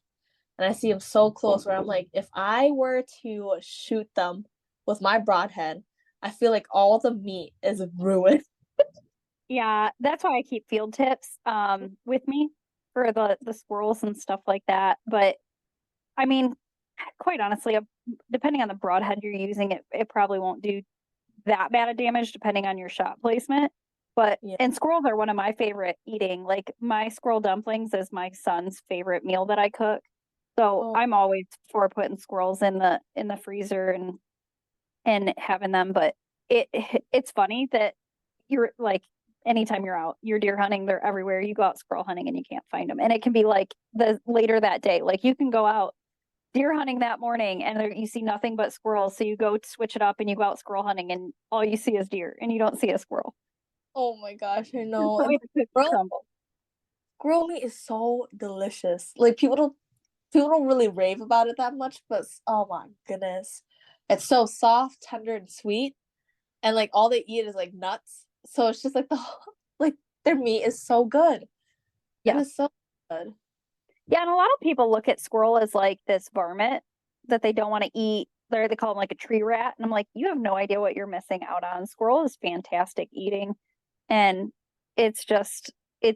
and I see them so close where I'm like, if I were to shoot them with my broadhead, I feel like all the meat is ruined. Yeah, that's why I keep field tips with me for the squirrels and stuff like that. But I mean, quite honestly, depending on the broadhead you're using, it probably won't do that bad of damage depending on your shot placement. But Yeah. and squirrels are one of my favorite eating. Like my squirrel dumplings is my son's favorite meal that I cook. So I'm always for putting squirrels in the freezer and having them. But it's funny that you're like anytime you're out, you're deer hunting, they're everywhere. You go out squirrel hunting and you can't find them. And it can be like the later that day. Like you can go out deer hunting that morning and you see nothing but squirrels. So you go switch it up and you go out squirrel hunting and all you see is deer and you don't see a squirrel. Oh my gosh, I know. So And squirrel meat is so delicious. Like people don't really rave about it that much, but oh my goodness. It's so soft, tender, and sweet. And like all they eat is like nuts. So it's just like like their meat is so good. Yeah. It is so good. Yeah, and a lot of people look at squirrel as like this varmint that they don't want to eat. They call them like a tree rat. And I'm like, you have no idea what you're missing out on. Squirrel is fantastic eating. And it's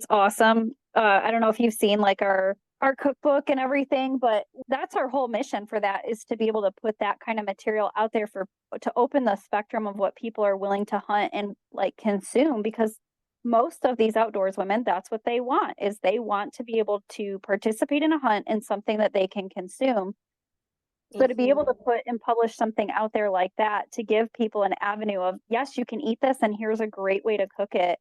awesome. I don't know if you've seen like our cookbook and everything, but that's our whole mission for that is to be able to put that kind of material out there to open the spectrum of what people are willing to hunt and like consume, because most of these outdoors women, that's what they want, is they want to be able to participate in a hunt and something that they can consume. So to be able to put and publish something out there like that, to give people an avenue of, yes, you can eat this and here's a great way to cook it.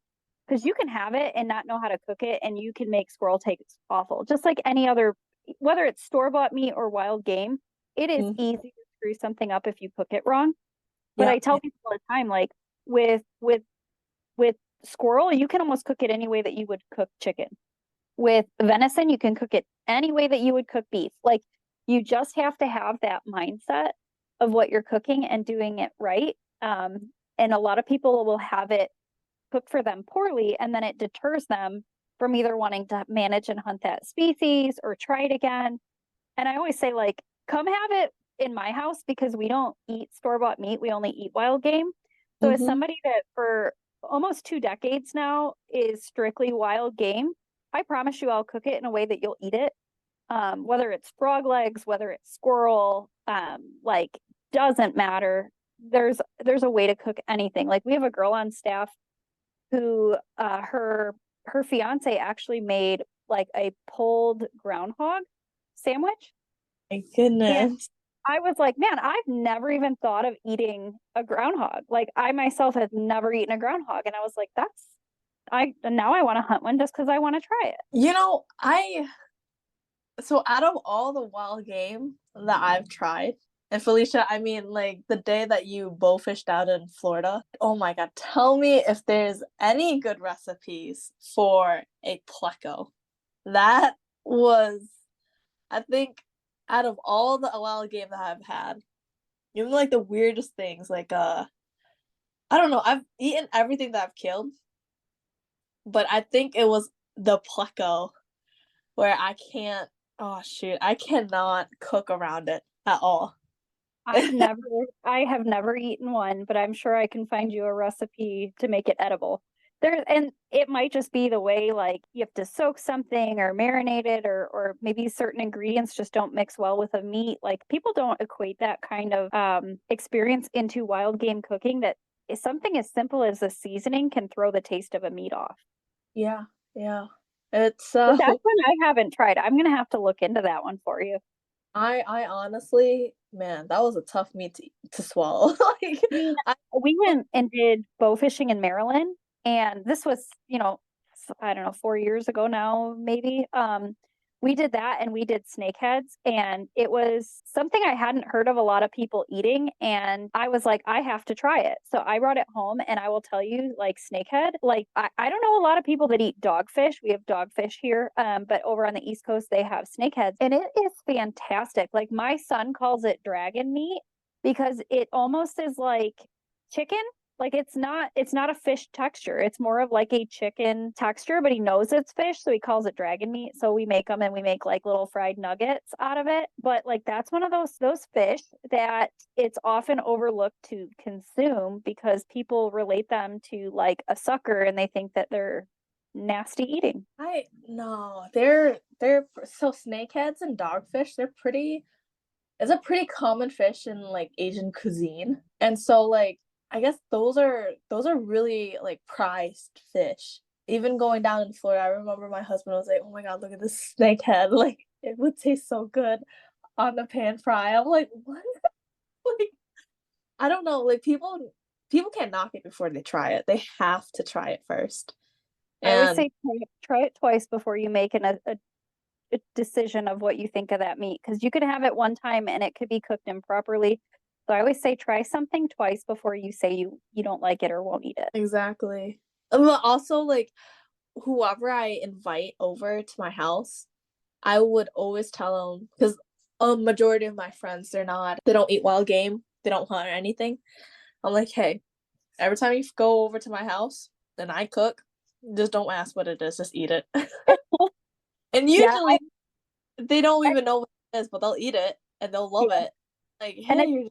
Because you can have it and not know how to cook it and you can make squirrel taste awful. Just like any other, whether it's store-bought meat or wild game, it is easy to screw something up if you cook it wrong. But I tell people all the time, like with squirrel, you can almost cook it any way that you would cook chicken. With venison, you can cook it any way that you would cook beef. Like you just have to have that mindset of what you're cooking and doing it right. And a lot of people will have it cook for them poorly, and then it deters them from either wanting to manage and hunt that species or try it again. And I always say, like, come have it in my house because we don't eat store-bought meat. We only eat wild game. So as somebody that for almost 2 decades now is strictly wild game, I promise you I'll cook it in a way that you'll eat it. Whether it's frog legs, whether it's squirrel, like doesn't matter. There's a way to cook anything. Like we have a girl on staff who her fiance actually made like a pulled groundhog sandwich. My goodness. And I was like, man, I've never even thought of eating a groundhog. Like I myself have never eaten a groundhog. And I was like, now I want to hunt one just because I want to try it. You know, so out of all the wild game that I've tried, and Felicia, I mean, like the day that you bow fished out in Florida, oh my God, tell me if there's any good recipes for a pleco. That was, I think, out of all the wild game that I've had, even like the weirdest things, like I don't know. I've eaten everything that I've killed, but I think it was the pleco where I can't. Oh shoot, I cannot cook around it at all. I have never eaten one, but I'm sure I can find you a recipe to make it edible. And it might just be the way, like, you have to soak something or marinate it, or maybe certain ingredients just don't mix well with a meat. Like, people don't equate that kind of experience into wild game cooking, that is something as simple as a seasoning can throw the taste of a meat off. Yeah, yeah. It's So that's one I haven't tried. I'm gonna have to look into that one for you. I honestly, man, that was a tough meat to swallow. Like, I mean, I we went and did bow fishing in Maryland, and this was, I don't know, 4 years ago now, maybe. We did that, and we did snakeheads, and it was something I hadn't heard of a lot of people eating, and I was like, I have to try it. So I brought it home, and I will tell you, like, snakehead, like, I don't know a lot of people that eat dogfish. We have dogfish here, but over on the East Coast, they have snakeheads, and it is fantastic. Like, my son calls it dragon meat because it almost is like chicken. Like, it's not a fish texture. It's more of like a chicken texture, but he knows it's fish, so he calls it dragon meat. So we make them, and we make like little fried nuggets out of it. But like, that's one of those fish that it's often overlooked to consume because people relate them to like a sucker, and they think that they're nasty eating. I no, they're so snakeheads and dogfish, it's a pretty common fish in like Asian cuisine. And so like I guess those are really like prized fish. Even going down in Florida, I remember my husband was like, "Oh my God, look at this snakehead! Like it would taste so good on the pan fry." I'm like, "What?" Like I don't know. Like people can't knock it before they try it. They have to try it first. I always And say try it twice before you make a decision of what you think of that meat, because you could have it one time and it could be cooked improperly. So I always say try something twice before you say you don't like it or won't eat it. exactly. But also like whoever I invite over to my house, I would always tell them because a majority of my friends they don't eat wild game, they don't hunt or anything. I'm like, hey, every time you go over to my house and I cook, just don't ask what it is, just eat it. And Yeah, usually they don't even know what it is, but they'll eat it and they'll love it. Like, and hey,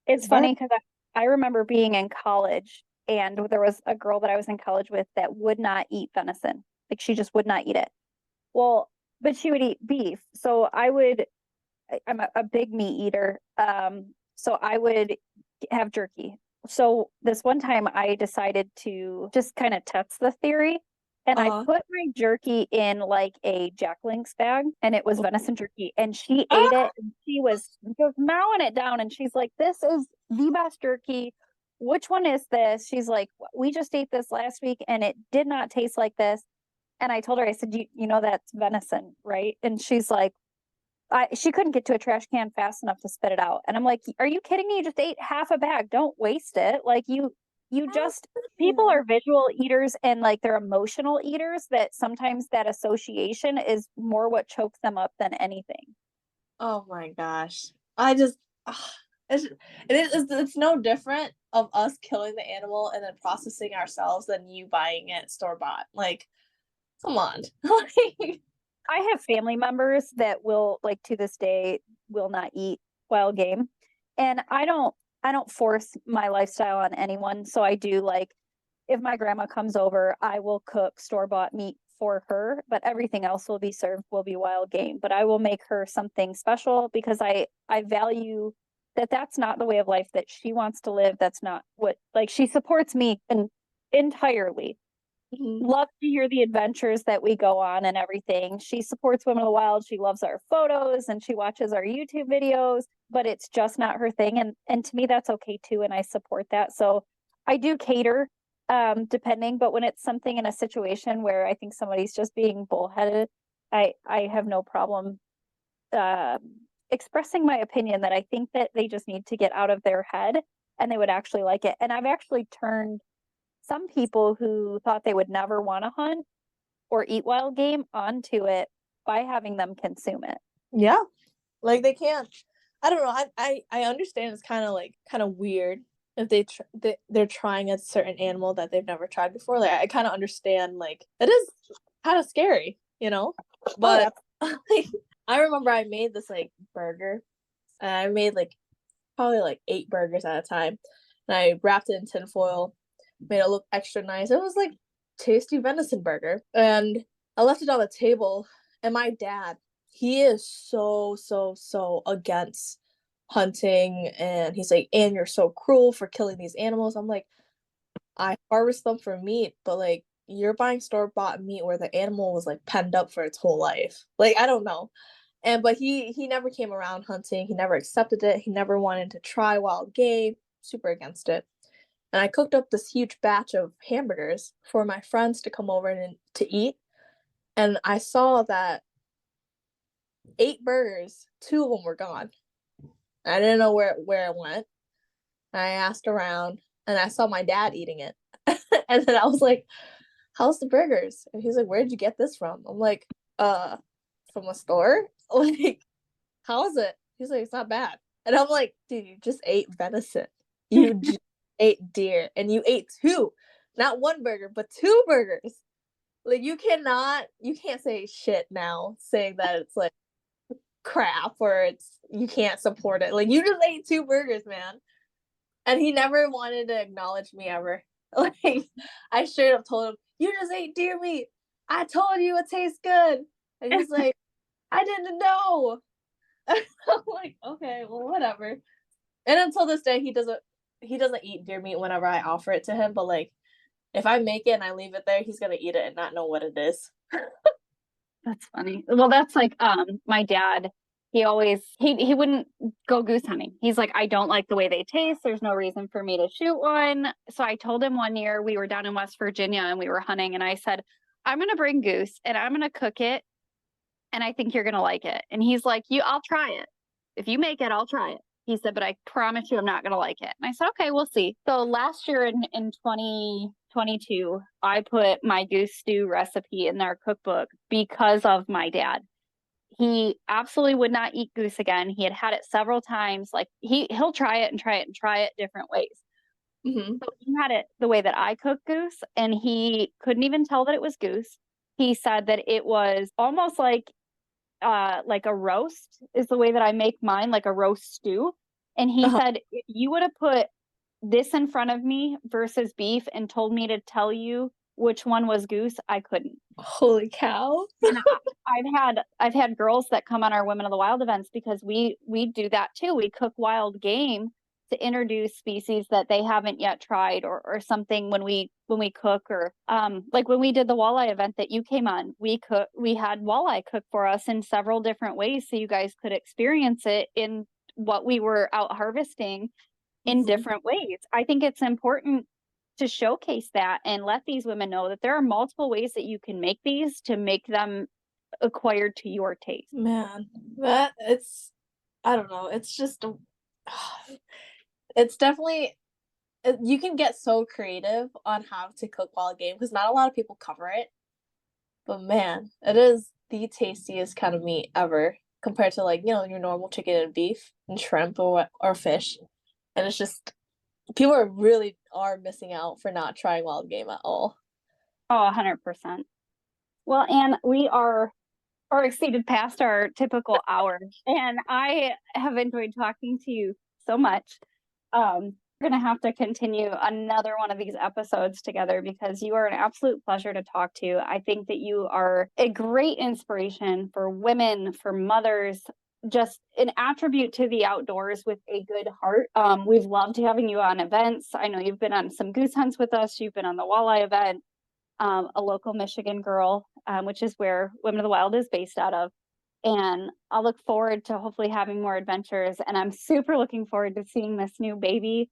it's funny because I remember being in college, and there was a girl that I was in college with that would not eat venison. Like, she just would not eat it. Well, but she would eat beef. So I'm a big meat eater. So I would have jerky. So this one time I decided to just kind of test the theory. And I uh-huh. put my jerky in like a Jack Link's bag, and it was venison jerky. And she ate Ah! it, and she was just mowing it down. And she's like, "This is the best jerky. Which one is this?" She's like, "We just ate this last week, and it did not taste like this." And I told her, I said, you know, that's venison, right? And she's like, she couldn't get to a trash can fast enough to spit it out. And I'm like, are you kidding me? You just ate half a bag. Don't waste it. Like, you just, people are visual eaters, and like they're emotional eaters, that sometimes that association is more what chokes them up than anything. Oh my gosh. I just ah, it's it's no different of us killing the animal and then processing ourselves than you buying it store bought. Like, come on. Like, I have family members that will, like, to this day, will not eat wild game. And I don't force my lifestyle on anyone. So I do, like, if my grandma comes over, I will cook store-bought meat for her, but everything else will be wild game. But I will make her something special because I value that that's not the way of life that she wants to live. That's not what, like, she supports me entirely. mhm. Love to hear the adventures that we go on and everything. She supports Women of the Wild. She loves our photos and she watches our YouTube videos, but it's just not her thing. And to me, that's okay too. And I support that. So I do cater, depending, but when it's something in a situation where I think somebody's just being bullheaded, I have no problem uh, expressing my opinion that I think that they just need to get out of their head and they would actually like it. And I've actually turned some people who thought they would never want to hunt or eat wild game onto it by having them consume it. Yeah. Like they can't. I don't know. I understand it's kind of weird if they're trying a certain animal that they've never tried before. Like I kind of understand, like it is kind of scary, you know. But like, I remember I made this like burger, and I made like probably like 8 burgers at a time, and I wrapped it in tinfoil, made it look extra nice. It was like tasty venison burger, and I left it on the table. And my dad, he is so against hunting, and he's like, "And you're so cruel for killing these animals." I'm like, I harvest them for meat, but like you're buying store-bought meat where the animal was like penned up for its whole life. Like I don't know. But he never came around hunting. He never accepted it. He never wanted to try wild game. Super against it. And I cooked up this huge batch of hamburgers for my friends to come over and to eat. And I saw that 8 burgers, 2 of them were gone. I didn't know where it went. I asked around, and I saw my dad eating it. And then I was like, "How's the burgers?" And he's like, "Where'd you get this from?" I'm like, from a store?" Like, "How is it?" He's like, "It's not bad." And I'm like, "Dude, you just ate venison. You just ate deer, and you ate 2. Not 1 burger, but 2 burgers. Like, you can't say shit now saying that it's like crap or you can't support it. Like, you just ate 2 burgers, man." And he never wanted to acknowledge me ever. Like, I straight up told him, "You just ate deer meat. I told you it tastes good." And he's like, "I didn't know." I'm like, "Okay, well, whatever." And until this day, he doesn't eat deer meat whenever I offer it to him. But like, if I make it and I leave it there, he's gonna eat it and not know what it is. That's funny. Well, that's like my dad, he always he wouldn't go goose hunting. He's like, "I don't like the way they taste. There's no reason for me to shoot one." So I told him one year we were down in West Virginia and we were hunting, and I said, "I'm gonna bring goose and I'm gonna cook it, and I think you're gonna like it." And he's like, I'll try it. If you make it, I'll try it." He said, "But I promise you I'm not gonna like it." And I said, "Okay, we'll see." So last year in 2022, I put my goose stew recipe in their cookbook because of my dad. He absolutely would not eat goose again. He had it several times. Like he'll try it and try it and try it different ways. Mm-hmm. So he had it the way that I cook goose, and he couldn't even tell that it was goose. He said that it was almost like a roast is the way that I make mine, like a roast stew. And he said, "If you would have put this in front of me versus beef and told me to tell you which one was goose, I couldn't." Holy cow. And I've had girls that come on our Women of the Wild events because we do that too. We cook wild game to introduce species that they haven't yet tried, or something when we cook, or like when we did the walleye event that you came on, we had walleye cooked for us in several different ways so you guys could experience it in what we were out harvesting in different ways. I think it's important to showcase that and let these women know that there are multiple ways that you can make these to make them acquired to your taste. Man, I don't know. It's just, it's definitely, you can get so creative on how to cook wild game because not a lot of people cover it. But man, it is the tastiest kind of meat ever compared to like, your normal chicken and beef and shrimp or fish. And it's just, people really are missing out for not trying wild game at all. Oh, 100%. Well, Ann, we are exceeded past our typical hour, and I have enjoyed talking to you so much. We're going to have to continue another one of these episodes together because you are an absolute pleasure to talk to. I think that you are a great inspiration for women, for mothers, just an attribute to the outdoors with a good heart. We've loved having you on events. I know you've been on some goose hunts with us. You've been on the walleye event, a local Michigan girl, which is where Women of the Wild is based out of. And I'll look forward to hopefully having more adventures. And I'm super looking forward to seeing this new baby.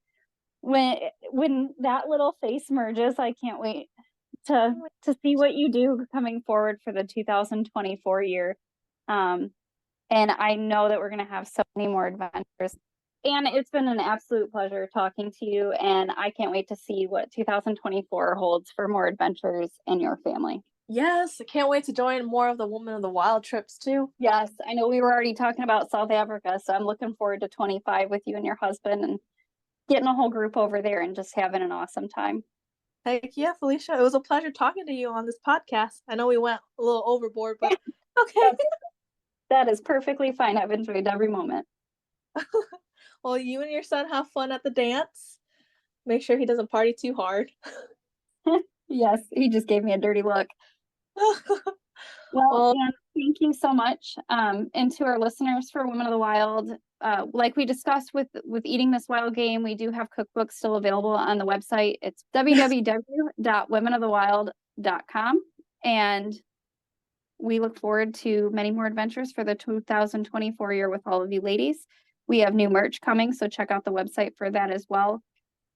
When that little face merges, I can't wait to see what you do coming forward for the 2024 year. And I know that we're going to have so many more adventures. And it's been an absolute pleasure talking to you. And I can't wait to see what 2024 holds for more adventures in your family. Yes, I can't wait to join more of the Women of the Wild trips too. Yes, I know we were already talking about South Africa, so I'm looking forward to 25 with you and your husband, and getting a whole group over there and just having an awesome time. Heck yeah, Felicia. It was a pleasure talking to you on this podcast. I know we went a little overboard, but okay. That is perfectly fine. I've enjoyed every moment. Well, you and your son have fun at the dance. Make sure he doesn't party too hard. Yes, he just gave me a dirty look. Well, Well, Ann, thank you so much. And to our listeners for Women of the Wild, like we discussed with Eating This Wild Game, we do have cookbooks still available on the website. It's www.womenofthewild.com. And we look forward to many more adventures for the 2024 year with all of you ladies. We have new merch coming, so check out the website for that as well.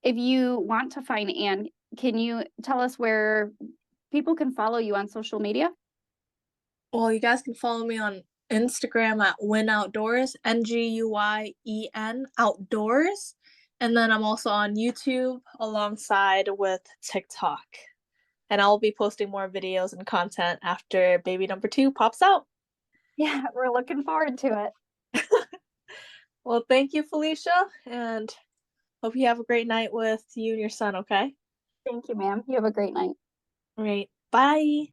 If you want to find Ann, can you tell us where people can follow you on social media? well, you guys can follow me on Instagram at Win Outdoors, NGUYEN Outdoors. And then I'm also on YouTube alongside with TikTok. And I'll be posting more videos and content after baby number 2 pops out. Yeah, we're looking forward to it. Well, thank you, Felicia, and hope you have a great night with you and your son, okay? Thank you, ma'am. You have a great night. All right. Bye.